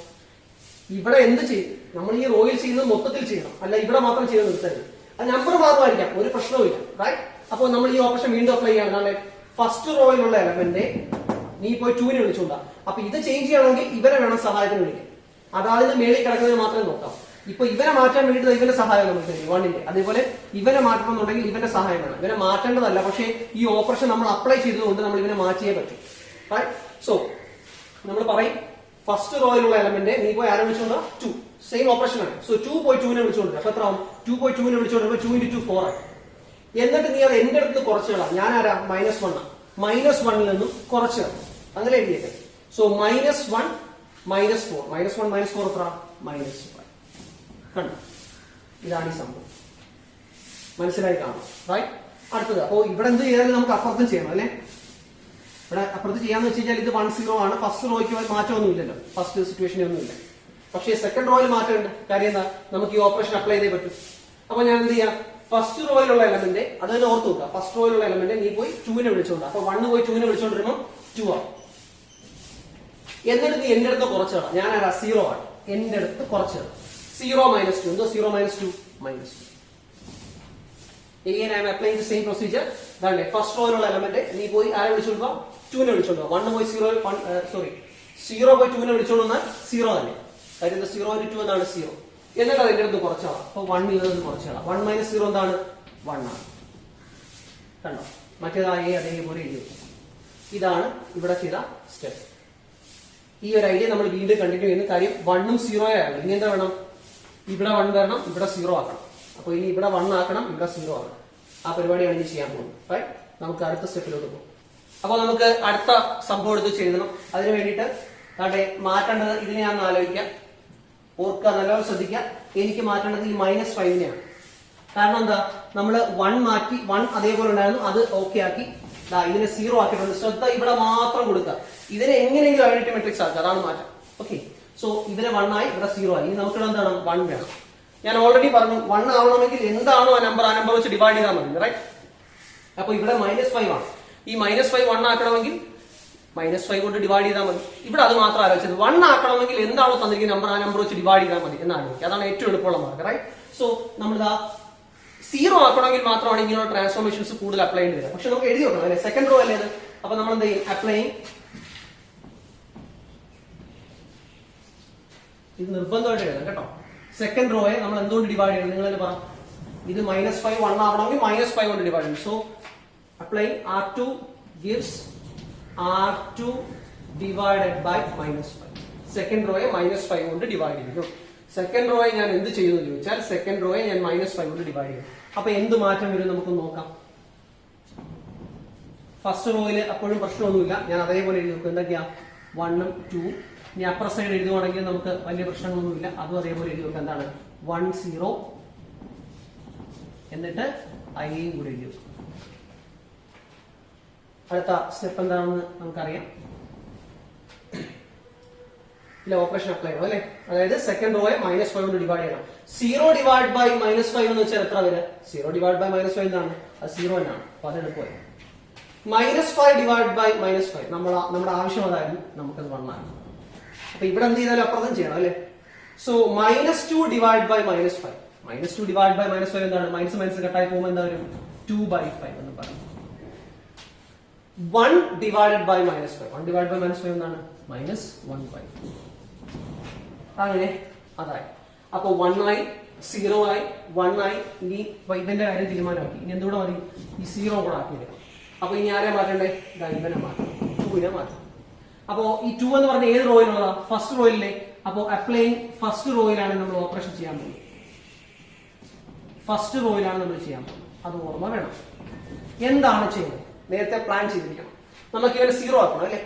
ഇവിടെ എന്ത് ചെയ്യും? നമ്മൾ ഈ റോയിൽ ചെയ്യുന്നത് മൊത്തത്തിൽ ചെയ്യണം, അല്ല ഇവിടെ മാത്രം ചെയ്ത് നിർത്തരുത്. അത് നമ്പർ മാറുമായിരിക്കാം, ഒരു പ്രശ്നവുമില്ല. റൈറ്റ്, അപ്പൊ നമ്മൾ ഈ ഓപ്ഷൻ വീണ്ടും അപ്ലൈ ചെയ്യണം. ഫസ്റ്റ് റോയിലുള്ള എലമെന്റ് നീ പോയി 2നെ വിളിച്ചോണ്ടാ. അപ്പൊ ഇത് ചേഞ്ച് ചെയ്യണമെങ്കിൽ ഇവരെ വേണം സഹായത്തിന് വിളിക്കാൻ. അതാതിന്റെ മേളിൽ കിടക്കുന്നതിന് മാത്രമേ നോക്കാം. ഇപ്പൊ ഇവനെ മാറ്റാൻ വേണ്ടിയിട്ട് ഇവന്റെ സഹായം നമുക്ക് തരും 1ന്റെ. അതേപോലെ ഇവനെ മാറ്റണം എന്നുണ്ടെങ്കിൽ ഇവന്റെ സഹായം വേണം. ഇവനെ മാറ്റേണ്ടതല്ല, പക്ഷേ ഈ ഓപ്പറേഷൻ നമ്മൾ അപ്ലൈ ചെയ്തതുകൊണ്ട് നമ്മൾ ഇവനെ മാറ്റിയേ പറ്റും. സോ നമ്മൾ പറയും ഫസ്റ്റ് റോയിലുള്ള എലമെന്റ് നീ പോയി ആരെ വിളിച്ചോണ്ടാ 2. സെയിം ഓപ്പറേഷൻ ആണ്. സോ 2 പോയി 2നെ വിളിച്ചോണ്ട്. അപ്പൊ എത്ര ആവും? 2 പോയി 2നെ വിളിച്ചോണ്ട് 2 × 2 4 ആയി. എന്നിട്ട് നീ അത് എന്റെ അടുത്ത് കുറച്ച് കളാം. ഞാൻ ആരാ? -1 ആണ്. -1ൽ നിന്നും കുറച്ച് കളാം. അങ്ങനെ എഴുതിയേക്കെ. സോ -1 -4 -1 -4 എത്ര? -5. കണ്ടു? ഇതാണ് ഈ സംഭവം. മനസ്സിലായി കാണും. റൈറ്റ്? അടുത്തത് അപ്പോ ഇവിടെ എന്ത് ചെയ്താലും നമുക്ക് അപ്പുറത്തും ചെയ്യണം അല്ലെ? ഇവിടെ അപ്പുറത്ത് ചെയ്യാന്ന് വെച്ച് കഴിഞ്ഞാൽ ഇത് 1 0 ആണ്. ഫസ്റ്റ് റോയ്ക്ക് മാറ്റമൊന്നും ഇല്ലല്ലോ, ഫസ്റ്റ് സിറ്റുവേഷനിൽ ഒന്നും ഇല്ല. പക്ഷേ സെക്കൻഡ് റോയിൽ മാറ്റമുണ്ട്. കാര്യം എന്താ? നമുക്ക് ഈ ഓപ്പറേഷൻ അപ്ലൈ ചെയ്തേ പറ്റും. അപ്പൊ ഞാൻ എന്ത് ചെയ്യാം? ഫസ്റ്റ് റോയിലുള്ള എലമെന്റ് അത് തന്നെ ഓർത്ത് നോക്കുക. ഫസ്റ്റ് റോയിലുള്ള എലമെന്റ് നീ പോയി 2നെ വിളിച്ചോണ്ട്. അപ്പൊ 1 പോയി 2നെ വിളിച്ചോണ്ട് വരുമ്പോൾ 2 ആവും. എന്നിട്ട് നീ എന്റെ അടുത്ത് കുറച്ച് കളാം. ഞാൻ ആരാ? 0 ആണ്. എന്റെ അടുത്ത് കുറച്ച് കളാം. 0 - 2. എന്തോ 0 - 2 -2. Again I am applying the same procedure. അതാണ് ഫസ്റ്റ് റോയിലുള്ള എലമെന്റ് നീ പോയി ആരെ വിളിച്ചോണ്ട് പോ? 2നെ വിളിച്ചോണ്ട് പോ. 1 പോയി 0 പോയി 2നെ വിളിച്ചോണ്ട് വന്നാൽ 0 തന്നെ. കാര്യം 0 × 2 എന്താണ്? 0. എന്നിട്ട് അത് എന്റെ അടുത്ത് കുറച്ചാണ്. അപ്പൊ 1 ഇരുന്ന് കുറച്ചാണ്. 1 - 0 എന്താണ്? 1 ആണ്. കണ്ടോ? മറ്റേതായി അതേപോലെ എഴുതി. ഇതാണ് ഇവിടെ ചെയ്ത സ്റ്റെപ്പ്. ഈ ഒരു ഐഡിയ നമ്മൾ വീണ്ടും കണ്ടിന്യൂ ചെയ്യുന്ന കാര്യം 1 ഉം 0 ആണ്. ഇനി എന്താ വേണം? ഇവിടെ 1 വരണം, ഇവിടെ 0 ആക്കണം. അപ്പൊ ഇനി ഇവിടെ 1 ആക്കണം, ഇവിടെ 0 ആക്കണം. ആ പരിപാടിയാണ് ഇനി ചെയ്യാൻ പോകുന്നത്. റൈറ്റ്? നമുക്ക് അടുത്ത സ്റ്റെപ്പിലോട്ട് പോകും. അപ്പൊ നമുക്ക് അടുത്ത സംഭവം എടുത്ത് ചെയ്യണം. അതിന് വേണ്ടിയിട്ട് അവിടെ മാറ്റേണ്ടത് ഇതിനെ ഞാൻ ആലോചിക്കാം. ഓർക്കുക, നല്ലപോലെ ശ്രദ്ധിക്കുക. എനിക്ക് മാറ്റേണ്ടത് ഈ -5നെയാണ്. കാരണം എന്താ? നമ്മൾ 1 മാറ്റി, 1 അതേപോലെ ഉണ്ടായിരുന്നു, അത് ഓക്കെ ആക്കി ഇതിനെ 0 ആക്കിയിട്ടുണ്ട്. ശ്രദ്ധ ഇവിടെ മാത്രം കൊടുക്കുക. ഇതിനെ എങ്ങനെയെങ്കിലും ഐഡന്റിറ്റി മെട്രിക്സ് ആക്കുക, അതാണ് മാറ്റം. ഓക്കെ. സോ ഇതിനെ 1 ആയി, ഇവിടെ 0 ആയി. ഇനി നമുക്ക് എന്താണ്? 1 വേണം. ഞാൻ ഓൾറെഡി പറഞ്ഞു 1 ആവണമെങ്കിൽ എന്താണോ ആ നമ്പർ വെച്ച് ഡിവൈഡ് ചെയ്താൽ മതി. റൈറ്റ്? അപ്പൊ ഇവിടെ -5 ആണ്. ഈ -5 1 ആക്കണമെങ്കിൽ -5 കൊണ്ട് ഡിവൈഡ് ചെയ്താൽ മതി. ഇവിടെ അത് മാത്രം ആലോചിച്ചത്. 1 ആക്കണമെങ്കിൽ എന്താണോ തന്നിരിക്കുന്ന നമ്പർ ആ നമ്പർ വെച്ച് ഡിവൈഡ് ചെയ്താൽ മതി എന്നാണ്. അതാണ് ഏറ്റവും എളുപ്പമുള്ള മാർഗം. റൈറ്റ്? സോ നമ്മൾ 0 ആക്കണമെങ്കിൽ മാത്രമാണ് ഇങ്ങനെയുള്ള ട്രാൻസ്ഫോർമേഷൻസ് കൂടുതൽ അപ്ലൈ ചെയ്യേണ്ടി വരിക. പക്ഷെ നമുക്ക് എഴുതി വെക്കണം അല്ലെ? സെക്കൻഡ് റോ അല്ലേ അത്? അപ്പൊ നമ്മൾ എന്ത് ചെയ്യും? അപ്ലൈയിങ്. ഇത് നിർബന്ധമായിട്ട് എഴുതാം കേട്ടോ. സെക്കൻഡ് റോയെ നമ്മൾ എന്തുകൊണ്ട് ഡിവൈഡ് ചെയ്യണം? നിങ്ങൾ തന്നെ പറ. ഇത് -5 1 ആവണമെങ്കിൽ -5 കൊണ്ട് ഡിവൈഡ് ചെയ്യും. So applying R2 gives R2 divided by -5. Second റോയെ -5 കൊണ്ട് ഡിവൈഡ് ചെയ്തു. സെക്കൻഡ് റോയെ ഞാൻ എന്ത് ചെയ്യുന്നു ചോദിച്ചാൽ സെക്കൻഡ് റോയെ ഞാൻ -5 കൊണ്ട് ഡിവൈഡ് ചെയ്യും. അപ്പൊ എന്ത് മാറ്റം വരും നമുക്ക് നോക്കാം. ഫസ്റ്റ് റോയില് അപ്പോഴും പ്രശ്നമൊന്നുമില്ല. ഞാൻ അതേപോലെ എഴുതി നോക്കും. എന്തൊക്കെയാ? 1 ഉം 2. ഇനി അപ്പർ സൈഡ് എഴുതുവാണെങ്കിൽ നമുക്ക് വലിയ പ്രശ്നങ്ങളൊന്നുമില്ല. അതും അതേപോലെ എഴുതി നോക്കാം. എന്താണ്? 1 0 എന്നിട്ട് ഐയും കൂടി എഴുതി വെക്കും. അടുത്ത സ്റ്റെപ്പ് എന്താണെന്ന് നമുക്കറിയാം. ഇല്ല, ഓപ്പറേഷൻ അപ്ലൈ ചെയ്യണം അല്ലെ? അതായത് സെക്കൻഡ് റോയെ -5 കൊണ്ട് ഡിവൈഡ് ചെയ്യണം. 0 ഡിവൈഡ് ബൈ -5 എന്ന് വെച്ചാൽ എത്ര വരെ? 0 ഡിവൈഡ് ബൈ -5 എന്താണ്? അത് 0 തന്നെയാണ്. അപ്പൊ അതെടുക്കുക. -5 ഡിവൈഡ് ബൈ -5 നമ്മുടെ ആവശ്യം അതായിരുന്നു. നമുക്കത് 1 ആണ്. അപ്പൊ ഇവിടെ എന്ത് ചെയ്താലും അപ്പുറത്തും ചെയ്യണം അല്ലെ? So -2 divide by -5. -2 divide by -5 എന്താണ്? മൈനസ് കട്ടായി പോകുമ്പോൾ എന്താ വരും? 2/5 എന്ന് പറയും. 1 ഡിവൈഡഡ് ബൈ -5. 1 ഡിവൈഡ് ബൈ -5 എന്താണ്? -1/5. അങ്ങനെ അതായി. അപ്പൊ 1 ആയി, 0 ആയി, 1 ആയി. ഇനി ഇതിന്റെ കാര്യം തീരുമാനമാക്കി. ഇനി എന്തുകൂടെ മതി? ഈ 0 കൂടെ ആക്കിയത്. അപ്പൊ ഇനി ആരെ മാറ്റണ്ടേ? ഇവനെ മാറ്റണം. 2നെ മാറ്റണം. അപ്പോ ഈ 2 എന്ന് പറഞ്ഞ ഏത് റോയിലുള്ളതാ? ഫസ്റ്റ് റോയിലെ. അപ്പോ അപ്ലൈയിങ് ഫസ്റ്റ് റോയിലാണ് നമ്മൾ ഓപ്പറേഷൻ ചെയ്യാൻ പോകുന്നത്. ഫസ്റ്റ് റോയിലാണ് നമ്മൾ ചെയ്യാൻ പോകുന്നത്. അത് ഓർമ്മ വേണം. എന്താണ് ചെയ്യുന്നത്? നേരത്തെ പ്ലാൻ ചെയ്തിരിക്കണം. നമുക്ക് ഇവനെ 0 ആക്കണം അല്ലെ?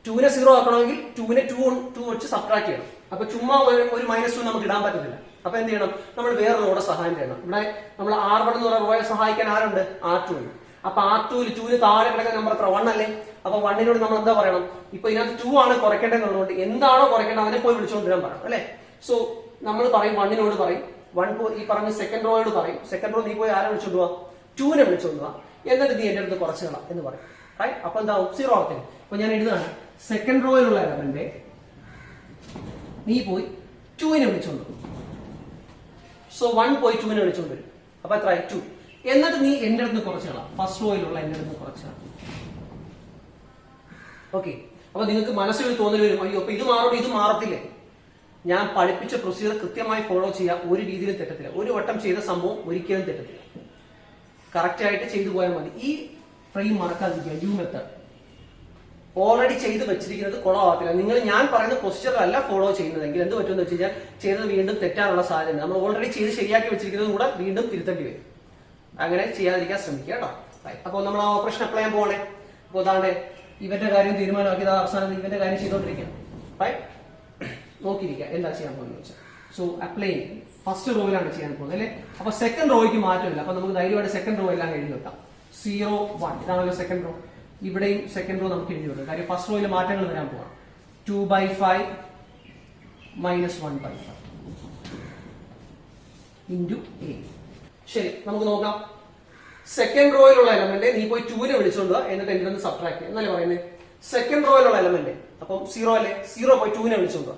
2നെ 0 ആക്കണമെങ്കിൽ 2നെ 2 വെച്ച് സബ്ട്രാക്ട് ചെയ്യണം. അപ്പൊ ചുമ്മാ ഒരു -2 നമുക്ക് ഇടാൻ പറ്റത്തില്ല. അപ്പൊ എന്ത് ചെയ്യണം? നമ്മൾ വേറെ റോയുടെ സഹായം ചെയ്യണം. ഇവിടെ നമ്മൾ R1 എന്ന് പറയുന്ന റോയെ സഹായിക്കാൻ ആരുണ്ട്? R2 ഉണ്ട്. അപ്പൊ R2ൽ 2ന് താഴെ കിടക്കുന്ന നമ്പർ എത്ര? 1 അല്ലേ? അപ്പൊ 1നോട് നമ്മൾ എന്താ പറയണം? ഇപ്പൊ ഇതിനകത്ത് 2 ആണ് കുറയ്ക്കേണ്ടതെന്നുള്ളതുകൊണ്ട് എന്താണോ കുറയ്ക്കേണ്ടത് അതിനെ പോയി വിളിച്ചുകൊണ്ടിരാൻ പറയണം അല്ലെ? സോ നമ്മൾ പറയും 1നോട് പറയും. 1 ഈ പറഞ്ഞ സെക്കൻഡ് റോയോട് പറയും. സെക്കൻഡ് റോ നീ പോയി ആരെ വിളിച്ചോണ്ട് പോവാ? 2നെ വിളിച്ചോണ്ട് പോവാ. എന്നിട്ട് നീ എന്റെ അടുത്ത് കുറച്ച് കളാം എന്ന് പറയും. റൈറ്റ്? അപ്പൊ എന്താ? 0 ആകത്തില്ല. അപ്പൊ ഞാൻ എഴുതാണ് സെക്കൻഡ് റോയിലുള്ള എലമെന്റ് നീ പോയി 2നെ വിളിച്ചോണ്ട് പോകും. സോ 1 പോയി 2നെ വിളിച്ചോണ്ട് വരും. അപ്പൊ എത്ര? 2. എന്നിട്ട് നീ എന്റെ അടുത്ത് കുറച്ച് കളാം. ഫസ്റ്റ് റോയിലുള്ള എന്റെ അടുത്ത് കുറച്ച് കളാം. ഓക്കെ. അപ്പൊ നിങ്ങൾക്ക് മനസ്സിൽ തോന്നൽ വരും, അയ്യോ അപ്പൊ ഇത് മാറുമ്പോൾ ഇത് മാറത്തില്ലേ? ഞാൻ പഠിപ്പിച്ച പ്രൊസീജിയർ കൃത്യമായി ഫോളോ ചെയ്യാം, ഒരു രീതിയിലും തെറ്റത്തില്ല. ഒരു വട്ടം ചെയ്ത സംഭവം ഒരിക്കലും തെറ്റത്തില്ല. കറക്റ്റ് ആയിട്ട് ചെയ്തു പോയാൽ മതി. ഈ ഫ്രെയിം മറക്കാതിരിക്കുക. യു മെത്തേഡ് ഓൾറെഡി ചെയ്ത് വെച്ചിരിക്കുന്നത് കുളമാകത്തില്ല. നിങ്ങൾ ഞാൻ പറയുന്ന പ്രൊസീജിയർ അല്ല ഫോളോ ചെയ്യുന്നതെങ്കിൽ എന്ത് പറ്റുമെന്ന് വെച്ച് കഴിഞ്ഞാൽ ചെയ്തത് വീണ്ടും തെറ്റാനുള്ള സാധ്യത. നമ്മൾ ഓൾറെഡി ചെയ്ത് ശരിയാക്കി വെച്ചിരിക്കുന്നതും കൂടെ വീണ്ടും തിരുത്തേണ്ടി വരും. അങ്ങനെ ചെയ്യാതിരിക്കാൻ ശ്രമിക്കുക കേട്ടോ. അപ്പോൾ നമ്മൾ ആ ഓപ്പറേഷൻ അപ്ലൈ ചെയ്യാൻ പോകണേ. അപ്പോൾ അതാണ്ട് ഇവന്റെ കാര്യം തീരുമാനമാക്കിയത് അവസാനം ഇവന്റെ കാര്യം ചെയ്തോണ്ടിരിക്കാം. നോക്കിയിരിക്കുക എന്താ ചെയ്യാൻ പോകുന്നത് വെച്ചാൽ. സോ അപ്ലൈ ഫസ്റ്റ് റോയിലാണ് ചെയ്യാൻ പോകുന്നത് അല്ലേ. അപ്പൊ സെക്കൻഡ് റോയ്ക്ക് മാറ്റമില്ല. അപ്പൊ നമുക്ക് ധൈര്യമായിട്ട് സെക്കൻഡ് റോ എല്ലാം എഴുതി വെക്കാം. 0 1 ഇതാണല്ലോ സെക്കൻഡ് റോ. ഇവിടെയും സെക്കൻഡ് റോ നമുക്ക് എഴുതി വെക്കാം. കാര്യം ഫസ്റ്റ് റോയിൽ മാറ്റങ്ങൾ വരാൻ പോവാം. 2/5 - 1/5 ഇൻറ്റു എ. ശരി, നമുക്ക് നോക്കാം. സെക്കൻഡ് റോയിലുള്ള എലമെന്റ് നീ പോയി 2നെ വിളിച്ചോണ്ട് എന്നിട്ട് എന്റെ നിന്ന് സബ്ട്രാക്ട് എന്നല്ലേ പറയുന്നത്. സെക്കൻഡ് റോയിലുള്ള എലമെന്റ് അപ്പം 0 അല്ലേ. 0 പോയി 2നെ വിളിച്ചോണ്ട്.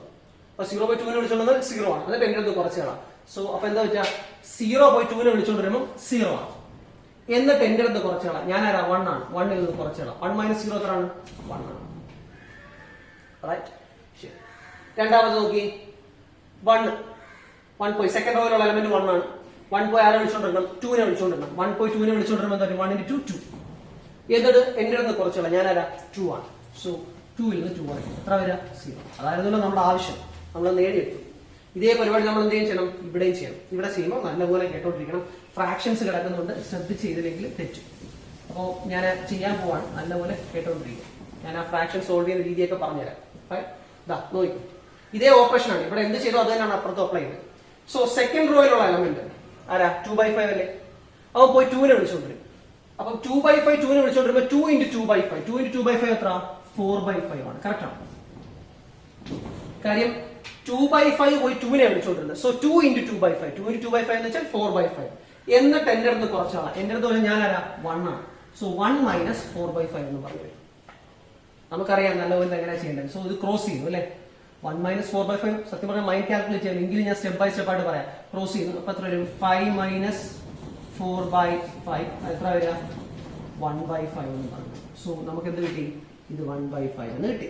അപ്പൊ 0 പോയി 2നെ വിളിച്ചോണ്ട് 0 ആണ്. എന്നിട്ട് എന്റെ അടുത്ത് കുറച്ച് കളാം. സോ അപ്പൊ എന്താ വെച്ചാൽ 0 പോയി 2നെ വിളിച്ചോണ്ട് വരുമ്പോൾ 0 ആണ്. എന്നിട്ട് എന്റെ അടുത്ത് കുറച്ച് കളാം. ഞാൻ ആരാ 1 ആണ്. 1 നിന്ന് കുറച്ച് കളാം. 1 - 0 എത്രയാണ്? 1 ആണ്. റൈറ്റ്. ശരി, രണ്ടാമത് നോക്കി. 1 പോയി സെക്കൻഡ് റോയിലുള്ള എലമെന്റ് 1 ആണ്. 1 പോയി ആരെ വിളിച്ചോണ്ടിരണം? 2നെ വിളിച്ചോണ്ടിരണം. 1 പോയി 2നെ വിളിച്ചോണ്ടിരുമ്പോൾ എന്താ 1 × 2 2. എന്നിട്ട് എന്റെ അടുത്ത് കുറച്ചുള്ള ഞാൻ ആരാ 2 ആണ്. സോ 2 ൽ നിന്ന് 2 കുറയ്ക്കും. എത്ര വരിക? 0. അതായിരുന്നല്ലോ നമ്മുടെ ആവശ്യം. നമ്മൾ നേടിയെടുത്തു. ഇതേ പരിപാടി നമ്മൾ എന്ത് ചെയ്യണം? ഇവിടെയും ചെയ്യണം. ഇവിടെ ചെയ്യുമ്പോൾ നല്ലപോലെ കേട്ടോണ്ടിരിക്കണം. ഫ്രാക്ഷൻസ് കിടക്കുന്നുണ്ട്, ശ്രദ്ധിച്ച് ചെയ്തില്ലെങ്കിൽ തെറ്റും. അപ്പോൾ ഞാൻ ചെയ്യാൻ പോവാണ്. നല്ലപോലെ കേട്ടോണ്ടിരിക്കും. ഞാൻ ആ ഫ്രാക്ഷൻ സോൾവ് ചെയ്യുന്ന രീതിയൊക്കെ പറഞ്ഞുതരാം. ഇതാ നോക്കും. ഇതേ ഓപ്പറേഷൻ ആണ്. ഇവിടെ എന്ത് ചെയ്തോ അത് തന്നെയാണ് അപ്പുറത്ത് അപ്ലൈ ചെയ്തത്. സോ സെക്കൻഡ് റോയിലുള്ള എലമെന്റ് ആരാ? 2/5 അല്ലേ. അപ്പൊ പോയി 2നെ വിളിച്ചോണ്ടിരും. അപ്പൊ 2/5 2നെ വിളിച്ചോണ്ടിരുമ്പോ 2 × 2/5 2 × 2/5 എത്ര? 4/5 ആണ്. കറക്റ്റ് ആണ്. കാര്യം 2/5 പോയി 2നെ വിളിച്ചോണ്ടിരുന്നത്. സോ 2 × 2/5 2 × 2/5 എന്ന് വെച്ചാൽ 4/5. എന്നിട്ട് എന്റെ അടുത്ത് കുറച്ചാളാണ്. എന്റെ അടുത്ത് ഞാൻ ആരാ 1 ആണ്. സോ 1 - 4/5 എന്ന് പറഞ്ഞു. നമുക്കറിയാം നല്ലപോലെ എങ്ങനെ ചെയ്യേണ്ടത്. സോ ഇത് ക്രോസ് ചെയ്തു അല്ലെ. 1 - 4/5 സത്യം പറഞ്ഞാൽ മൈൻഡ് കാൽക്കുലേറ്റ് ചെയ്യാം. എങ്കിലും ഞാൻ സ്റ്റെപ്പ് ബൈ സ്റ്റെപ്പ് ആയിട്ട് പറയാം. ക്രോസ് ചെയ്യുന്നു. അപ്പൊ എത്ര വരും? 5 - 4/5 എത്ര വരിക? 1/5 എന്ന് പറഞ്ഞു. സോ നമുക്ക് എന്ത് കിട്ടി? ഇത് 1/5 എന്ന് കിട്ടി.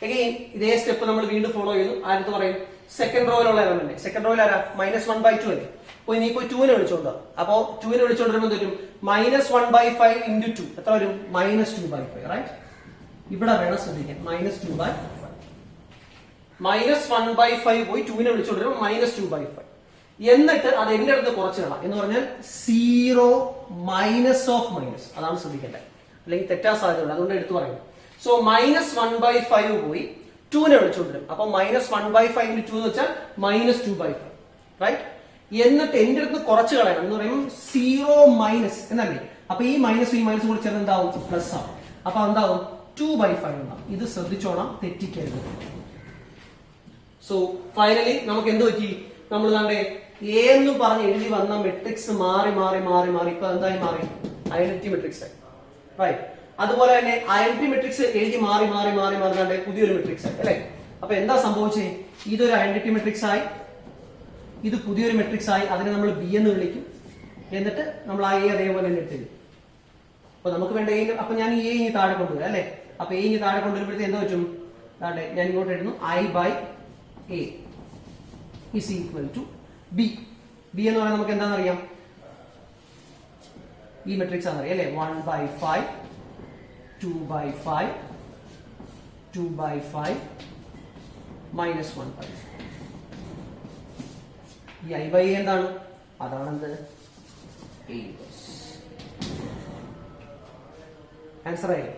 എഗെയിൻ ഇതേ സ്റ്റെപ്പ് നമ്മൾ വീണ്ടും ഫോളോ ചെയ്യുന്നു. ആരത്ത് പറയും? സെക്കൻഡ് റോയിലുള്ള എലമെന്റ്. സെക്കൻഡ് റോയിൽ ആരാ? -1/2 അല്ലേ. പോയി നീ പോയി 2നെ വിളിച്ചോണ്ടോ. അപ്പോ 2നെ വിളിച്ചോണ്ടിരുമ്പോൾ എന്ത് വരും? -1/5 × 2 എത്ര വരും? -2/5 റൈറ്റ്. ഇവിടെ വേണം ശ്രദ്ധിക്കാൻ. -2/5 -1/5 പോയി 2നെ വിളിച്ചോണ്ടിരുമ്പോൾ -2/5. എന്നിട്ട് അത് എന്റെ അടുത്ത് കുറച്ച് കളാം എന്ന് പറഞ്ഞാൽ 0 മൈനസ് ഓഫ് മൈനസ്. അതാണ് ശ്രദ്ധിക്കേണ്ടത്, അല്ലെങ്കിൽ തെറ്റാൻ സാധ്യതയുണ്ട്. അതുകൊണ്ട് എടുത്തു പറയുന്നു. സോ -1/5 പോയി 2നെ വിളിച്ചോണ്ടിരും. അപ്പൊ -1/5 × 2 എന്ന് വെച്ചാൽ -2/5 റൈറ്റ്. എന്നിട്ട് എന്റെ അടുത്ത് കുറച്ച് കളയണം എന്ന് പറയുമ്പോൾ 0 മൈനസ് എന്നല്ലേ. അപ്പൊ ഈ മൈനസ് ഈ മൈനസ് കൂടി ചേർന്ന് എന്താവും? പ്ലസ് ആവും. അപ്പൊ എന്താവും? 2/5 ഉണ്ടാവും. ഇത് ശ്രദ്ധിച്ചോണം, തെറ്റിക്കരുത്. സോ ഫൈനലി നമുക്ക് എന്ത് പറ്റി? നമ്മൾ താണ്ടെ എ എന്ന് പറഞ്ഞ് എഴുതി വന്ന മെട്രിക്സ് മാറി മാറി മാറി മാറി ഇപ്പൊ എന്തായി മാറി? ഐഡന്റിറ്റി മെട്രിക്സ് ആയി റൈറ്റ്. അതുപോലെ തന്നെ ഐഡന്റിറ്റി മെട്രിക്സ് എഴുതി മാറി മാറി മാറി മാറി പുതിയൊരു മെട്രിക്സ് ആയി അല്ലെ. അപ്പൊ എന്താ സംഭവിച്ചേ? ഇതൊരു ഐഡന്റിറ്റി മെട്രിക്സ് ആയി, ഇത് പുതിയൊരു മെട്രിക്സ് ആയി. അതിനെ നമ്മൾ ബി എന്ന് വിളിക്കും. എന്നിട്ട് നമ്മൾ ആ എ അതേപോലെ തന്നെ എടുത്തു. അപ്പൊ നമുക്ക് വേണ്ട എ. അപ്പൊ ഞാൻ എ ഇനി താഴെ കൊണ്ടുവരാം അല്ലെ. അപ്പൊ എ ഇനി താഴെ കൊണ്ടുവരുമ്പോഴത്തേക്ക് എന്താ പറ്റും? ഞാൻ ഇങ്ങോട്ട് എഴുതുന്നു I/A is equal to B. B എന്ന് പറഞ്ഞാൽ നമുക്ക് എന്താണെന്നറിയാം? ഈ മെട്രിക്സ് ആണെന്നറിയാം അല്ലെ. 1/5 2/5 2/5 -1/5. ഈ I/A എന്താണ്? അതാണെന്ത്? ആൻസർ ആയില്ലേ?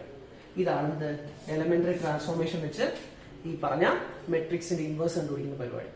ഇതാണെന്ത്? എലമെന്ററി ട്രാൻസ്ഫോർമേഷൻ വെച്ച് ഈ പറഞ്ഞ മെട്രിക്സിന്റെ ഇൻവേഴ്സ് കണ്ടുപിടിക്കുന്ന പരിപാടി.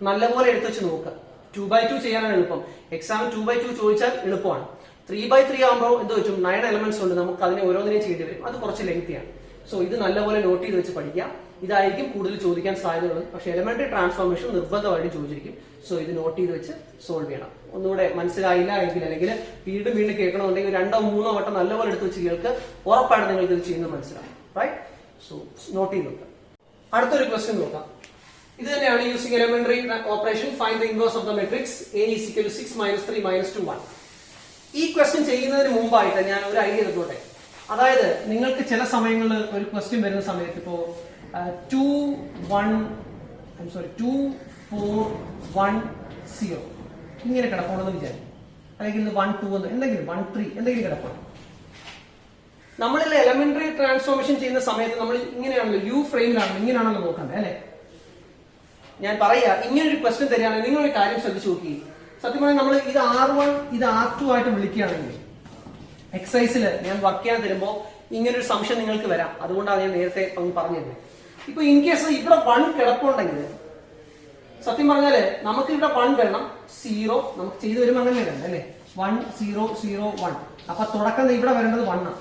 നല്ലപോലെ എടുത്തു വെച്ച് നോക്കുക. 2/2 ചെയ്യാനാണ് എളുപ്പം. എക്സാം 2/2 ചോദിച്ചാൽ എളുപ്പമാണ്. 3/3 ആകുമ്പോൾ എന്ത് വെച്ചും 9 എലമെന്റ്സ് ഉണ്ട്. നമുക്ക് അതിനെ ഓരോന്നിനെയും ചെയ്യേണ്ടി വരും. അത് കുറച്ച് ലെങ്തിയാണ്. സോ ഇത് നല്ലപോലെ നോട്ട് ചെയ്ത് വെച്ച് പഠിക്കുക. ഇതായിരിക്കും കൂടുതൽ ചോദിക്കാൻ സാധ്യതയുള്ളത്. പക്ഷെ എലമെന്ററി ട്രാൻസ്ഫോർമേഷൻ നിർബന്ധമായിട്ട് ചോദിച്ചിരിക്കും. സോ ഇത് നോട്ട് ചെയ്ത് വെച്ച് സോൾവ് ചെയ്യണം. ഒന്നുകൂടെ മനസ്സിലായില്ല എങ്കിൽ, അല്ലെങ്കിൽ വീണ്ടും വീണ്ടും കേൾക്കണമെന്നുണ്ടെങ്കിൽ 2 or 3 വട്ടം നല്ലപോലെ എടുത്ത് വെച്ച് കേൾക്ക്. ഉറപ്പാണ് നിങ്ങൾക്ക് ഇത് ചെയ്യുന്നത് മനസ്സിലാവും റൈറ്റ്. സോ നോട്ട് ചെയ്ത് നോക്കുക. അടുത്തൊരു ക്വസ്റ്റ്യൻ നോക്കാം. ഇത് തന്നെയാണ്. Using elementary operation find the inverse of the matrix A is equal to 6 - 3 - 2 1. ഈ ക്വസ്റ്റ്യൻ ചെയ്യുന്നതിന് മുമ്പായിട്ട് ഞാൻ ഒരു ഐഡിയ തന്നോട്ടെ. അതായത് നിങ്ങൾക്ക് ചില സമയങ്ങളിൽ ഒരു ക്വസ്റ്റ്യൻ വരുന്ന സമയത്ത് ഇപ്പോ 2 4 1 0 ഇങ്ങനെ കിടപ്പുണ്ടെന്ന് വിചാരിക്കും. അല്ലെങ്കിൽ 1 2 എന്ന് എന്തെങ്കിലും 1 3 എന്തെങ്കിലും കിടപ്പുണ്ട്. നമ്മളിൽ എലമെന്ററി ട്രാൻസ്ഫോർമേഷൻ ചെയ്യുന്ന സമയത്ത് നമ്മൾ ഇങ്ങനെയാണല്ലോ, യു ഫ്രെയിമിലാണല്ലോ, ഇങ്ങനെയാണല്ലോ നോക്കണ്ടേ അല്ലെ. ഞാൻ പറയാ, ഇങ്ങനെ ഒരു ക്വസ്റ്റ്യൻ തരികയാണെങ്കിൽ നിങ്ങൾ ഒരു കാര്യം ശ്രദ്ധിച്ചു നോക്കി. സത്യം പറഞ്ഞാൽ നമ്മൾ ഇത് R1 ഇത് R2 ആയിട്ട് വിളിക്കുകയാണെങ്കിൽ എക്സസൈസിൽ ഞാൻ വർക്ക് ചെയ്യാൻ തരുമ്പോൾ ഇങ്ങനെ ഒരു സംശയം നിങ്ങൾക്ക് വരാം. അതുകൊണ്ടാണ് ഞാൻ നേരത്തെ പറഞ്ഞു തരുന്നത്. ഇപ്പൊ ഇൻ കേസ് ഇവിടെ 1 കിടപ്പുണ്ടെങ്കിൽ സത്യം പറഞ്ഞാല് നമുക്ക് ഇവിടെ 1 വേണം, 0 നമുക്ക് ചെയ്തു വരുമ്പോൾ അങ്ങനെ വേണം അല്ലെ. 1 0 0 1 അപ്പൊ തുടക്കം ഇവിടെ വരേണ്ടത് 1 ആണ്.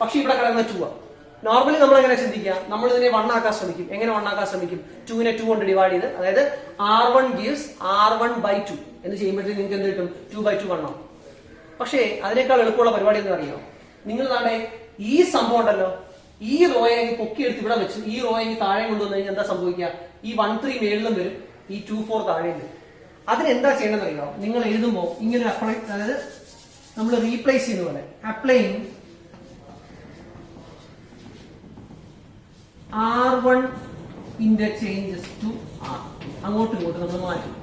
പക്ഷെ ഇവിടെ കിടക്കുന്ന 2 ആണ്. നോർമലി നമ്മൾ എങ്ങനെ ചിന്തിക്കുക, നമ്മൾ ഇതിനെ 1 ആക്കാൻ ശ്രമിക്കും. എങ്ങനെ 1 ആക്കാൻ ശ്രമിക്കും? 2നെ 2 കൊണ്ട് ഡിവൈഡ് ചെയ്ത്, അതായത് R1 gives R1/2 എന്ന് ചെയ്യുമ്പോഴത്തേക്ക് നിങ്ങൾക്ക് എന്ത് കിട്ടും? 2/2 1 ആണ്. പക്ഷേ അതിനേക്കാൾ എളുപ്പമുള്ള പരിപാടി എന്ന് അറിയാമോ? നിങ്ങൾ നാളെ ഈ സംഭവം ഉണ്ടല്ലോ, ഈ റോയെ പൊക്കിയെടുത്ത് ഇവിടെ വെച്ച് ഈ റോയെ താഴെ കൊണ്ടുവന്നു കഴിഞ്ഞാൽ എന്താ സംഭവിക്കുക? ഈ 1 3 മേളിലും വരും, ഈ 2 4 താഴെയും വരും. അതിനെന്താ ചെയ്യണമെന്ന് അറിയാമോ? നിങ്ങൾ എഴുതുമ്പോൾ ഇങ്ങനെ അപ്ലൈ, അതായത് നമ്മൾ റീപ്ലേസ് ചെയ്യുന്ന പോലെ applying R1 interchanges to R, അങ്ങോട്ടും ഇങ്ങോട്ടും നമ്മൾ മാറ്റും.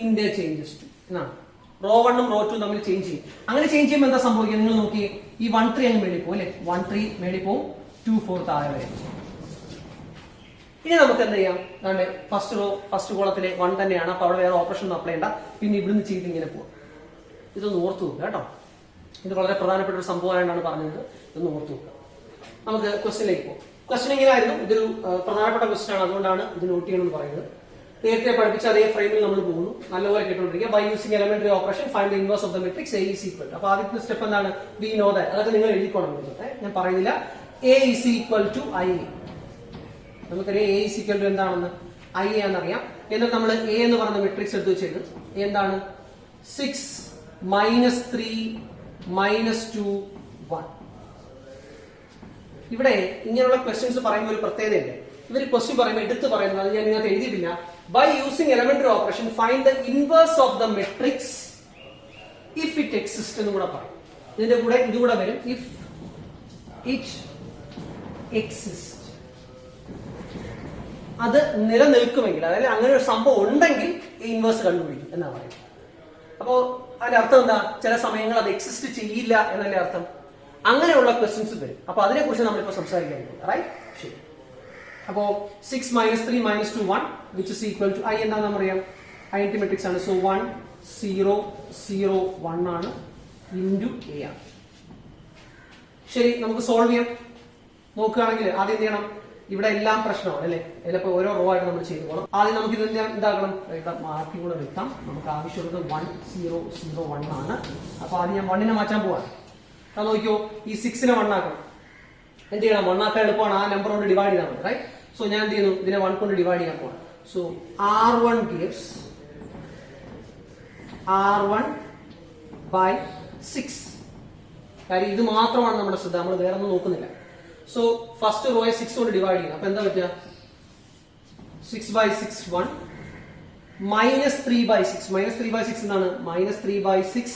interchanges to എന്നാണ്. റോ 1ഉം റോ 2 തമ്മിൽ ചേഞ്ച് ചെയ്യും. അങ്ങനെ ചേഞ്ച് ചെയ്യുമ്പോൾ എന്താ സംഭവിക്കുക? നിങ്ങൾ നോക്കി, ഈ 1 3 അങ്ങ് മേടി പോകും അല്ലെ. 1 3 മേടി പോവും, 2 4 താഴെ വരും. ഇനി നമുക്ക് എന്ത് ചെയ്യാം? അതാണ്ട് ഫസ്റ്റ് റോ ഫസ്റ്റ് കോളത്തിലെ 1 തന്നെയാണ്. അപ്പൊ അവിടെ വേറെ ഓപ്പറേഷൻ ഒന്നും അപ്ലൈ ചെയ്യണ്ട. പിന്നെ ഇവിടുന്ന് ചെയ്ത് ഇങ്ങനെ പോവാം. ഇതൊന്ന് ഓർത്തു വെക്കുക കേട്ടോ. ഇത് വളരെ പ്രധാനപ്പെട്ട ഒരു സംഭവമായിട്ടാണ് പറഞ്ഞത്. ഇതൊന്ന് ഓർത്തു വെക്കുക. നമുക്ക് ക്വസ്റ്റ്യനിലേക്ക് പോകും. ക്വസ്റ്റ്യൻ ഇങ്ങനെയായിരുന്നു. ഇതൊരു പ്രധാനപ്പെട്ട ക്വസ്റ്റ്യൻ ആണ്, അതുകൊണ്ടാണ് ഇത് നോട്ട് ചെയ്യണമെന്ന് പറയുന്നത്. നേരത്തെ പഠിപ്പിച്ച അതേ ഫ്രെയിമിൽ നമ്മൾ പോകുന്നു. നല്ലപോലെ കേട്ടോണ്ടിരിക്കുക. By using elementary operation find the inverse of the matrix A is equal. അപ്പൊ ആദ്യത്തെ സ്റ്റെപ്പ് എന്താണ്? We know that. അതൊക്കെ നിങ്ങൾ എഴുതിക്കോണം. ഞാൻ പറയുന്നില്ല. A is equal to I. നമുക്കറിയാം A is equal to എന്താണെന്ന്, I ആണെന്നറിയാം. എന്നിട്ട് നമ്മൾ A എന്ന് പറയുന്ന മെട്രിക്സ് എടുത്ത് വെച്ചേക്കും. എന്താണ്? 6 -3 -2 1. ഇവിടെ ഇങ്ങനെയുള്ള ക്വസ്റ്റ്യൻസ് പറയുമ്പോൾ ഒരു പ്രത്യേകതയുണ്ട്. ഇവർ ക്വസ്റ്റ്യൻ പറയുമ്പോൾ എടുത്ത് പറയുന്നത്, അത് ഞാൻ ഇതിനകത്ത് എഴുതിയിട്ടില്ല. By using elementary operation find the inverse of the matrix if it exist എന്ന് കൂടെ പറയും. ഇതിന്റെ കൂടെ ഇതുകൂടെ വരും, ഇഫ് ഇറ്റ് എക്സിസ്റ്റ്. അത് നിലനിൽക്കുമെങ്കിൽ, അതായത് അങ്ങനെ ഒരു സംഭവം ഉണ്ടെങ്കിൽ ഇൻവേഴ്സ് കണ്ടുപിടിക്കും എന്നാണ് പറയുന്നത്. അപ്പോ അതിന്റെ അർത്ഥം എന്താ? ചില സമയങ്ങൾ അത് എക്സിസ്റ്റ് ചെയ്യില്ല എന്നല്ലേ അർത്ഥം. അങ്ങനെയുള്ള ക്വസ്റ്റ്യൻസ് വരും. അപ്പൊ അതിനെ കുറിച്ച് നമ്മളിപ്പോ സംസാരിക്കാൻ പോകും. റൈറ്റ്, ശരി. അപ്പോ 6 -3 -2 1 which is equal to I എന്താണെന്ന് നമുക്കറിയാം, ഐഡന്റിറ്റി മെട്രിക്സ് ആണ്. സോ 1 0 0 1 ആണ്, ഇൻറ്റു A ആണ്. ശരി, നമുക്ക് സോൾവ് ചെയ്യാം. നോക്കുകയാണെങ്കിൽ ആദ്യം എന്ത് ചെയ്യണം? ഇവിടെ എല്ലാം പ്രശ്നമാണ് അല്ലെ. ഇതിലിപ്പോ ഓരോ റോ ആയിട്ട് നമ്മൾ ചെയ്തു പോകണം. ആദ്യം നമുക്ക് ഇത് എന്താക്കണം? മാർക്കിംഗ് കൂടെ വെക്കാം. നമുക്ക് ആവശ്യമുള്ളത് 1 0 0 1 ആണ്. അപ്പൊ ആദ്യം ഞാൻ 1നെ മാറ്റാൻ പോവാണ്. അത് നോക്കിയോ, ഈ 6നെ 1 ആക്കണം. എന്ത് ചെയ്യണം? 1 ആക്കാൻ എളുപ്പമാണ്, ആ നമ്പർ കൊണ്ട് ഡിവൈഡ് ചെയ്താൽ മതി. റൈറ്റ്. സോ ഞാൻ എന്ത് ചെയ്യുന്നു? ഇതിനെ 1 കൊണ്ട് ഡിവൈഡ് ചെയ്യാൻ പോവാണ്. So R1 gives R1/6. കാര്യം ഇത് മാത്രമാണ് നമ്മുടെ ശ്രദ്ധ, നമ്മൾ വേറെ ഒന്നും നോക്കുന്നില്ല. സോ ഫസ്റ്റ് റോയെ 6 കൊണ്ട് ഡിവൈഡ് ചെയ്യണം. അപ്പൊ എന്താ പറ്റുക? 6/6 1 -3/6. -3/6 എന്താണ്? -3/6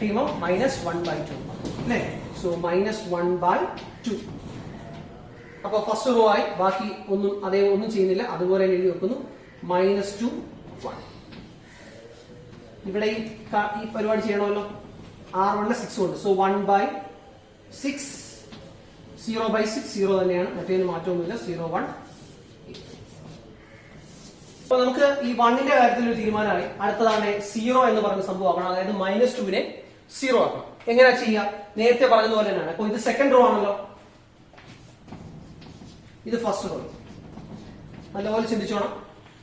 ടീമോ -1/2 അല്ലേ. സോ -1/2. അപ്പൊ ഫസ്റ്റ് റോ ആയി. ബാക്കി ഒന്നും ചെയ്യുന്നില്ല, അതുപോലെ എഴുതി വെക്കുന്നു. -2 1. ഇവിടെ ഈ പരിപാടി ചെയ്യണമല്ലോ. R1 6 ഉണ്ട്. സോ 1/6 0/6 0 തന്നെയാണ്, മറ്റേതിന് മാറ്റമൊന്നുമില്ല. 0 1. അപ്പൊ നമുക്ക് ഈ 1ന്റെ കാര്യത്തിൽ ഒരു തീരുമാനമായി. അടുത്തതാണ് 0 എന്ന് പറയുന്ന സംഭവം ആക്കണം. അതായത് -2നെ 0 ആക്കണം. എങ്ങനെയാ ചെയ്യുക? നേരത്തെ പറഞ്ഞതുപോലെ തന്നെയാണ്. അപ്പൊ ഇത് സെക്കൻഡ് റോ ആണല്ലോ, ഇത് ഫസ്റ്റ് റോ. നല്ലപോലെ ചിന്തിച്ചോണം.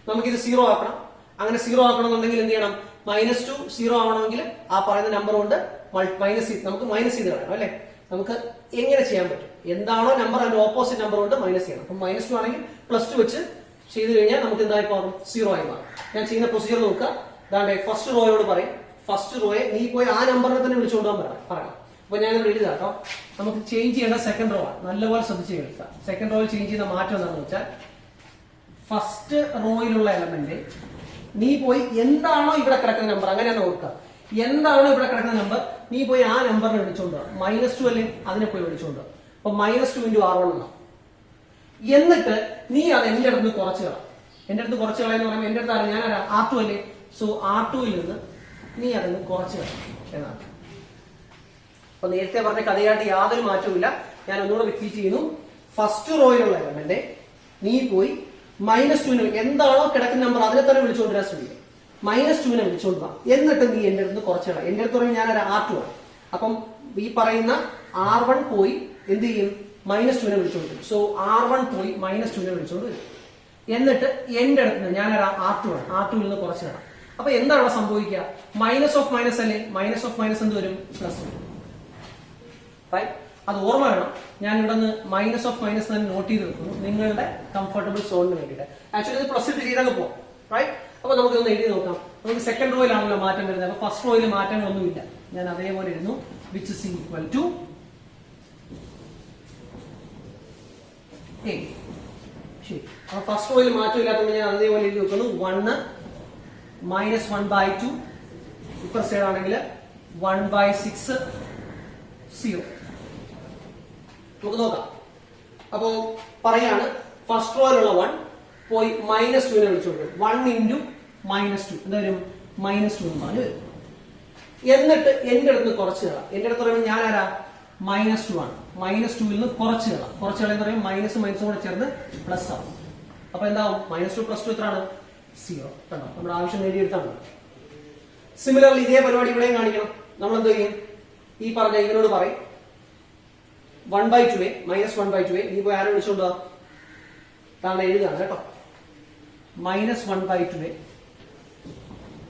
നമുക്കിത് 0 ആക്കണം. അങ്ങനെ 0 ആക്കണമെന്നുണ്ടെങ്കിൽ എന്ത് ചെയ്യണം? -2 0 ആവണമെങ്കിൽ ആ പറയുന്ന നമ്പർ കൊണ്ട് നമുക്ക് മൈനസ് ചെയ്ത് കളയണം അല്ലെ. നമുക്ക് എങ്ങനെ ചെയ്യാൻ പറ്റും? എന്താണോ നമ്പർ അതിന്റെ ഓപ്പോസിറ്റ് നമ്പർ കൊണ്ട് മൈനസ് ചെയ്യണം. അപ്പൊ -2 ആണെങ്കിൽ +2 വെച്ച് ചെയ്ത് കഴിഞ്ഞാൽ നമുക്ക് എന്തായി മാറും? 0 ആയി മാറും. ഞാൻ ചെയ്യുന്ന പ്രൊസീജിയർ നോക്കുക. അതാണ്ട് ഫസ്റ്റ് റോയോട് പറയും, ഫസ്റ്റ് റോയെ നീ പോയി ആ നമ്പറിനെ തന്നെ വിളിച്ചുകൊണ്ടുപോകാൻ പറയാം. അപ്പൊ ഞാൻ ഇവിടെ എഴുതാം കേട്ടോ. നമുക്ക് ചേഞ്ച് ചെയ്യേണ്ട സെക്കൻഡ് റോ ആണ്. നല്ലപോലെ ശ്രദ്ധിച്ച് കേൾക്കുക. സെക്കൻഡ് റോയിൽ ചേഞ്ച് ചെയ്യുന്ന മാറ്റം എന്താണെന്ന് വെച്ചാൽ, ഫസ്റ്റ് റോയിലുള്ള എലമെന്റ് നീ പോയി എന്താണോ ഇവിടെ കിടക്കുന്ന നമ്പർ, അങ്ങനെ തന്നെ ഓർക്കുക. എന്താണോ ഇവിടെ കിടക്കുന്ന നമ്പർ നീ പോയി ആ നമ്പറിനെ വിളിച്ചുകൊണ്ടുപോകാം. -2 അല്ലെങ്കിൽ അതിനെ പോയി വിളിച്ചുകൊണ്ടുപോകാം. അപ്പൊ -2 × R1 എന്നാവും. എന്നിട്ട് നീ അത് എന്റെ അടുത്ത് കുറച്ച് കളാം. എന്റെ അടുത്ത് കുറച്ച് കളയെന്ന് പറയുമ്പോൾ എന്റെ അടുത്ത് ഞാൻ R2 അല്ലേ, സോ R2ൽ നിന്ന് നീ അതിന് കുറച്ച് കളയാം എന്നാണ്. അപ്പൊ നേരത്തെ പറഞ്ഞ കഥയായിട്ട് യാതൊരു മാറ്റവും. ഞാൻ ഒന്നുകൂടെ റിപ്പീറ്റ് ചെയ്യുന്നു. ഫസ്റ്റ് റോയിലുള്ള എലമെന്റ് നീ പോയി -2 എന്താണോ കിടക്കുന്ന നമ്പർ അതിനെ തന്നെ വിളിച്ചുകൊണ്ടിരാൻ ശ്രമിക്കുക. -2 വിളിച്ചോണ്ട് വാ. എന്നിട്ട് നീ എന്റെ അടുത്ത് കുറച്ച് കളയാം. എന്റെ അടുത്ത് പറയുമ്പോൾ ഞാൻ R2 ആണ്. അപ്പം ഈ പറയുന്ന R1 പോയി എന്ത് ചെയ്യും, -2 വിളിച്ചോണ്ട് വരും. സോ R1 പോയി -2 വിളിച്ചോണ്ട് വരും. എന്നിട്ട് എന്റെ അടുത്ത് ഞാൻ R2 ആണ്. R2ൽ നിന്ന് കുറച്ച് കളയാം. അപ്പൊ എന്താണ് അവിടെ സംഭവിക്കുക, മൈനസ് ഓഫ് മൈനസ് അല്ലേ, മൈനസ് ഓഫ് മൈനസ് എന്ത് വരും, പ്ലസ് വരും. റൈറ്റ്, അത് ഓർമ്മ വേണം. ഞാൻ ഇവിടെ നിന്ന് മൈനസ് ഓഫ് മൈനസ് തന്നെ നോട്ട് ചെയ്ത് വെക്കുന്നു നിങ്ങളുടെ കംഫർട്ടബിൾ സോണിന് വേണ്ടിയിട്ട്. ആക്ച്വലി ഇത് പ്ലസ് ഇട്ട് ചെയ്തൊക്കെ പോകും. റൈറ്റ്, അപ്പൊ നമുക്കൊന്ന് എഴുതി നോക്കാം. നമുക്ക് സെക്കൻഡ് റോയിലാണല്ലോ മാറ്റം വരുന്നത്. അപ്പൊ ഫസ്റ്റ് റോയിൽ മാറ്റങ്ങളൊന്നുമില്ല. ഞാൻ അതേപോലെ ഇരുന്നു, which is equal to A. ശരി, അപ്പൊ ഫസ്റ്റ് റോയിൽ മാറ്റമില്ലാത്തതുകൊണ്ട് ഞാൻ അതേപോലെ എഴുതി വെക്കുന്നു. 1 -1/2 ഇപ്പർ സൈഡ് ആണെങ്കിൽ 1/6 0. നമുക്ക് നോക്കാം. അപ്പോ പറയാണ് ഫസ്റ്റ് റോയിലുള്ള 1 പോയി -2 വിളിച്ചോണ്ട് 1 × -2 എന്താ വരും, -2 എന്ന് പറഞ്ഞു വരും. എന്നിട്ട് എന്റെ അടുത്ത് കുറച്ച് കളാം. എന്റെ അടുത്ത് പറയുമ്പോൾ ഞാൻ -2 ആണ്. -2ൽ നിന്ന് കുറച്ച് കളാം. കുറച്ച് കളയെന്ന് പറയുമ്പോൾ മൈനസും കൂടെ ചേർന്ന് പ്ലസ് ആവും. അപ്പൊ എന്താവും, -2 + 2 എത്രയാണ്, 0. കണ്ടോ, നമ്മുടെ ആവശ്യം നേടിയെടുത്താണ്. സിമിലർലി ഇതേ പരിപാടി ഇവിടെയും കാണിക്കണം. നമ്മൾ എന്ത് ചെയ്യും, ഈ പറഞ്ഞ ഇവനോട് പറയും 1/2 -1/2 നീ പോയി ആരെ വിളിച്ചോണ്ട് വാ, താങ്കൾ എഴുതാണ് കേട്ടോ. -1/2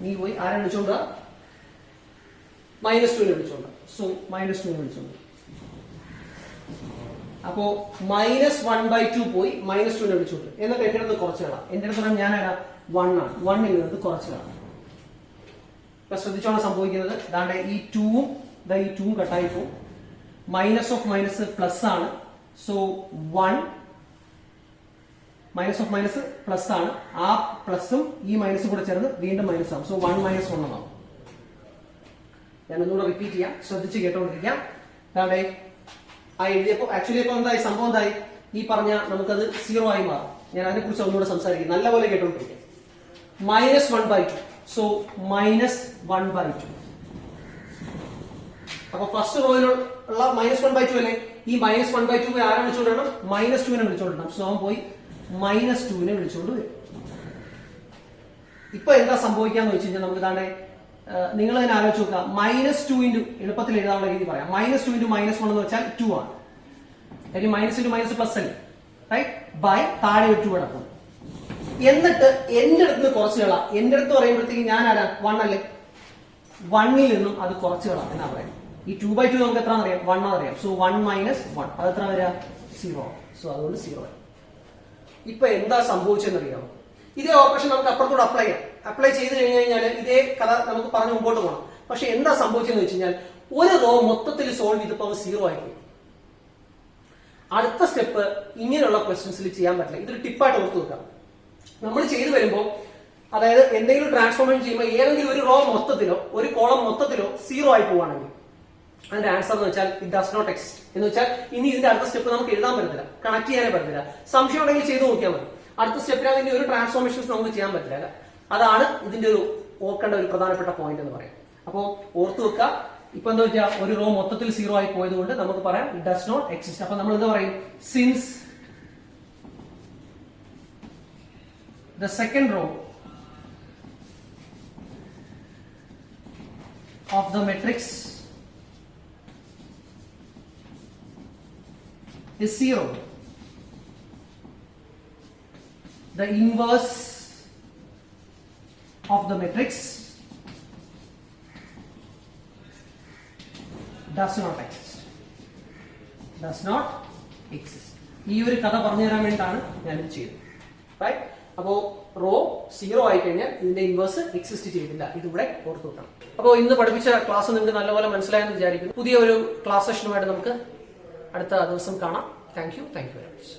നീ പോയി ആരെ വിളിച്ചോണ്ട് വാ, -2 വിളിച്ചോണ്ട്. സോ -2 വിളിച്ചോണ്ട്. അപ്പോ -1/2 പോയി -2 വിളിച്ചോണ്ട്. എന്നിട്ട് എന്റെ അടുത്ത് കുറച്ച് കളാം. എന്റെ അടുത്ത് പറഞ്ഞാൽ ഞാൻ 1 ആണ്. 1ൽ നിന്ന് കുറച്ച് കളാം. ഇപ്പൊ ശ്രദ്ധിച്ചോണം സംഭവിക്കുന്നത്. അതാണ്ട് ഈ 2ഉം ഈ 2ഉം കട്ടായി പോകും. മൈനസ് ഓഫ് മൈനസ് പ്ലസ് ആണ്. So 1 minus of minus plus ആണ്. ആ പ്ലസും ഈ മൈനസും കൂടെ ചേർന്ന് വീണ്ടും മൈനസ് ആവും. സോ 1 - 1 എന്നാവും. ഞാൻ ഒന്നുകൂടെ റിപ്പീറ്റ് ചെയ്യാം, ശ്രദ്ധിച്ച് കേട്ടോണ്ടിരിക്കാം. അതാണ്ട് ആ എഴുതിയപ്പോ ആക്ച്വലി ഇപ്പൊ എന്തായി, സംഭവം എന്തായി, ഈ പറഞ്ഞ നമുക്കത് 0 ആയി മാറും. ഞാൻ അതിനെക്കുറിച്ച് ഒന്നുകൂടെ സംസാരിക്കും. നല്ലപോലെ കേട്ടോണ്ടിരിക്കാം. -1/2 സോ -1/2. അപ്പൊ ഫസ്റ്റ് റോയിലുള്ള -1/2 അല്ലേ, ഈ -1/2 ആരെ വിളിച്ചോണ്ടിരണം, -2 വിളിച്ചോണ്ടിരണം. സോ അവൻ പോയി -2 വിളിച്ചോണ്ട് വരും. ഇപ്പൊ എന്താ സംഭവിക്കാന്ന് വെച്ച് കഴിഞ്ഞാൽ നമുക്ക് താണ്ടെ നിങ്ങൾ തന്നെ ആലോചിച്ച് നോക്കുക. -2 എളുപ്പത്തിൽ എഴുതാനുള്ള രീതി പറയാം. -2 × -1 എന്ന് വെച്ചാൽ 2 ആണ്. കാര്യം -⁻⁻ പ്ലസ് അല്ലേ, റൈറ്റ്, ബൈ താഴെ ഒരു 2 കിടക്കും. എന്നിട്ട് എന്റെ അടുത്ത് കുറച്ച് കളാം. എന്റെ അടുത്ത് പറയുമ്പോഴത്തേക്ക് ഞാൻ 1 അല്ലേ, 1ൽ നിന്നും അത് കുറച്ച് കളാം എന്നാ പറയാം. ഈ 2/2 നമുക്ക് എത്ര അറിയാം, 1 അറിയാം. സോ 1 - 1 അത് എത്ര വരിക, 0. സോ അതുകൊണ്ട് 0. ഇപ്പൊ എന്താ സംഭവിച്ചെന്നറിയാമോ, ഇതേ ഓപ്പറേഷൻ നമുക്ക് അപ്പുറത്തോട് അപ്ലൈ ചെയ്യാം. അപ്ലൈ ചെയ്ത് കഴിഞ്ഞാൽ ഇതേ കഥ നമുക്ക് പറഞ്ഞ് മുമ്പോട്ട് പോകണം. പക്ഷെ എന്താ സംഭവിച്ചെന്ന് വെച്ച് കഴിഞ്ഞാൽ ഒരു റോ മൊത്തത്തിൽ സോൾവ് ചെയ്തപ്പോൾ 0 ആയിരിക്കും. അടുത്ത സ്റ്റെപ്പ് ഇങ്ങനെയുള്ള ക്വസ്റ്റ്യൻസിൽ ചെയ്യാൻ പറ്റില്ല. ഇതൊരു ടിപ്പായിട്ട് ഓർത്ത് വെക്കാം. നമ്മൾ ചെയ്തു വരുമ്പോൾ, അതായത് എന്തെങ്കിലും ട്രാൻസ്ഫോർമേഷൻ ചെയ്യുമ്പോൾ ഏതെങ്കിലും ഒരു റോ മൊത്തത്തിലോ ഒരു കോളം മൊത്തത്തിലോ 0 ആയി പോവുകയാണെങ്കിൽ അതിന്റെ ആൻസർ എന്ന് വെച്ചാൽ ഇറ്റ് ഡസ് നോട്ട് എക്സിസ്റ്റ് എന്ന് വെച്ചാൽ ഇനി ഇതിന്റെ അടുത്ത സ്റ്റെപ്പ് നമുക്ക് എഴുതാൻ പറ്റത്തില്ല, കണക്ട് ചെയ്യാനേ പറ്റത്തില്ല. സംശയം ഉണ്ടെങ്കിൽ ചെയ്ത് നോക്കിയാൽ മതി. അടുത്ത സ്റ്റെപ്പിനകത്ത് ഒരു ട്രാൻസ്ഫോർമേഷൻസ് നമുക്ക് ചെയ്യാൻ പറ്റില്ല. അതാണ് ഇതിന്റെ ഒരു ഓർക്കേണ്ട ഒരു പ്രധാനപ്പെട്ട പോയിന്റ് എന്ന് പറയാം. അപ്പോ ഓർത്തു വെക്കുക. ഇപ്പൊ എന്താ വെച്ചാൽ ഒരു റോ മൊത്തത്തിൽ 0 ആയി പോയത് കൊണ്ട് നമുക്ക് പറയാം ഇറ്റ് ഡസ് നോട്ട് എക്സിസ്റ്റ്. അപ്പൊ നമ്മൾ എന്താ പറയും, since the second row of the matrix is 0, the inverse of the matrix does not exist. Does not exist. ഈ ഒരു കഥ പറഞ്ഞു തരാൻ വേണ്ടിയിട്ടാണ് ഞാനിത് ചെയ്തത്. റൈറ്റ്, അപ്പോ റോ 0 ആയി കഴിഞ്ഞാൽ ഇതിന്റെ ഇൻവേഴ്സ് എക്സിസ്റ്റ് ചെയ്തില്ല. ഇതിവിടെ ഓർത്ത് വെക്കണം. അപ്പോൾ ഇന്ന് പഠിപ്പിച്ച ക്ലാസ് നിങ്ങൾക്ക് നല്ലപോലെ മനസ്സിലായെന്ന് വിചാരിക്കുന്നു. പുതിയ ഒരു ക്ലാസ് സെഷനുമായിട്ട് നമുക്ക് അടുത്ത ദിവസം കാണാം. Thank you very much.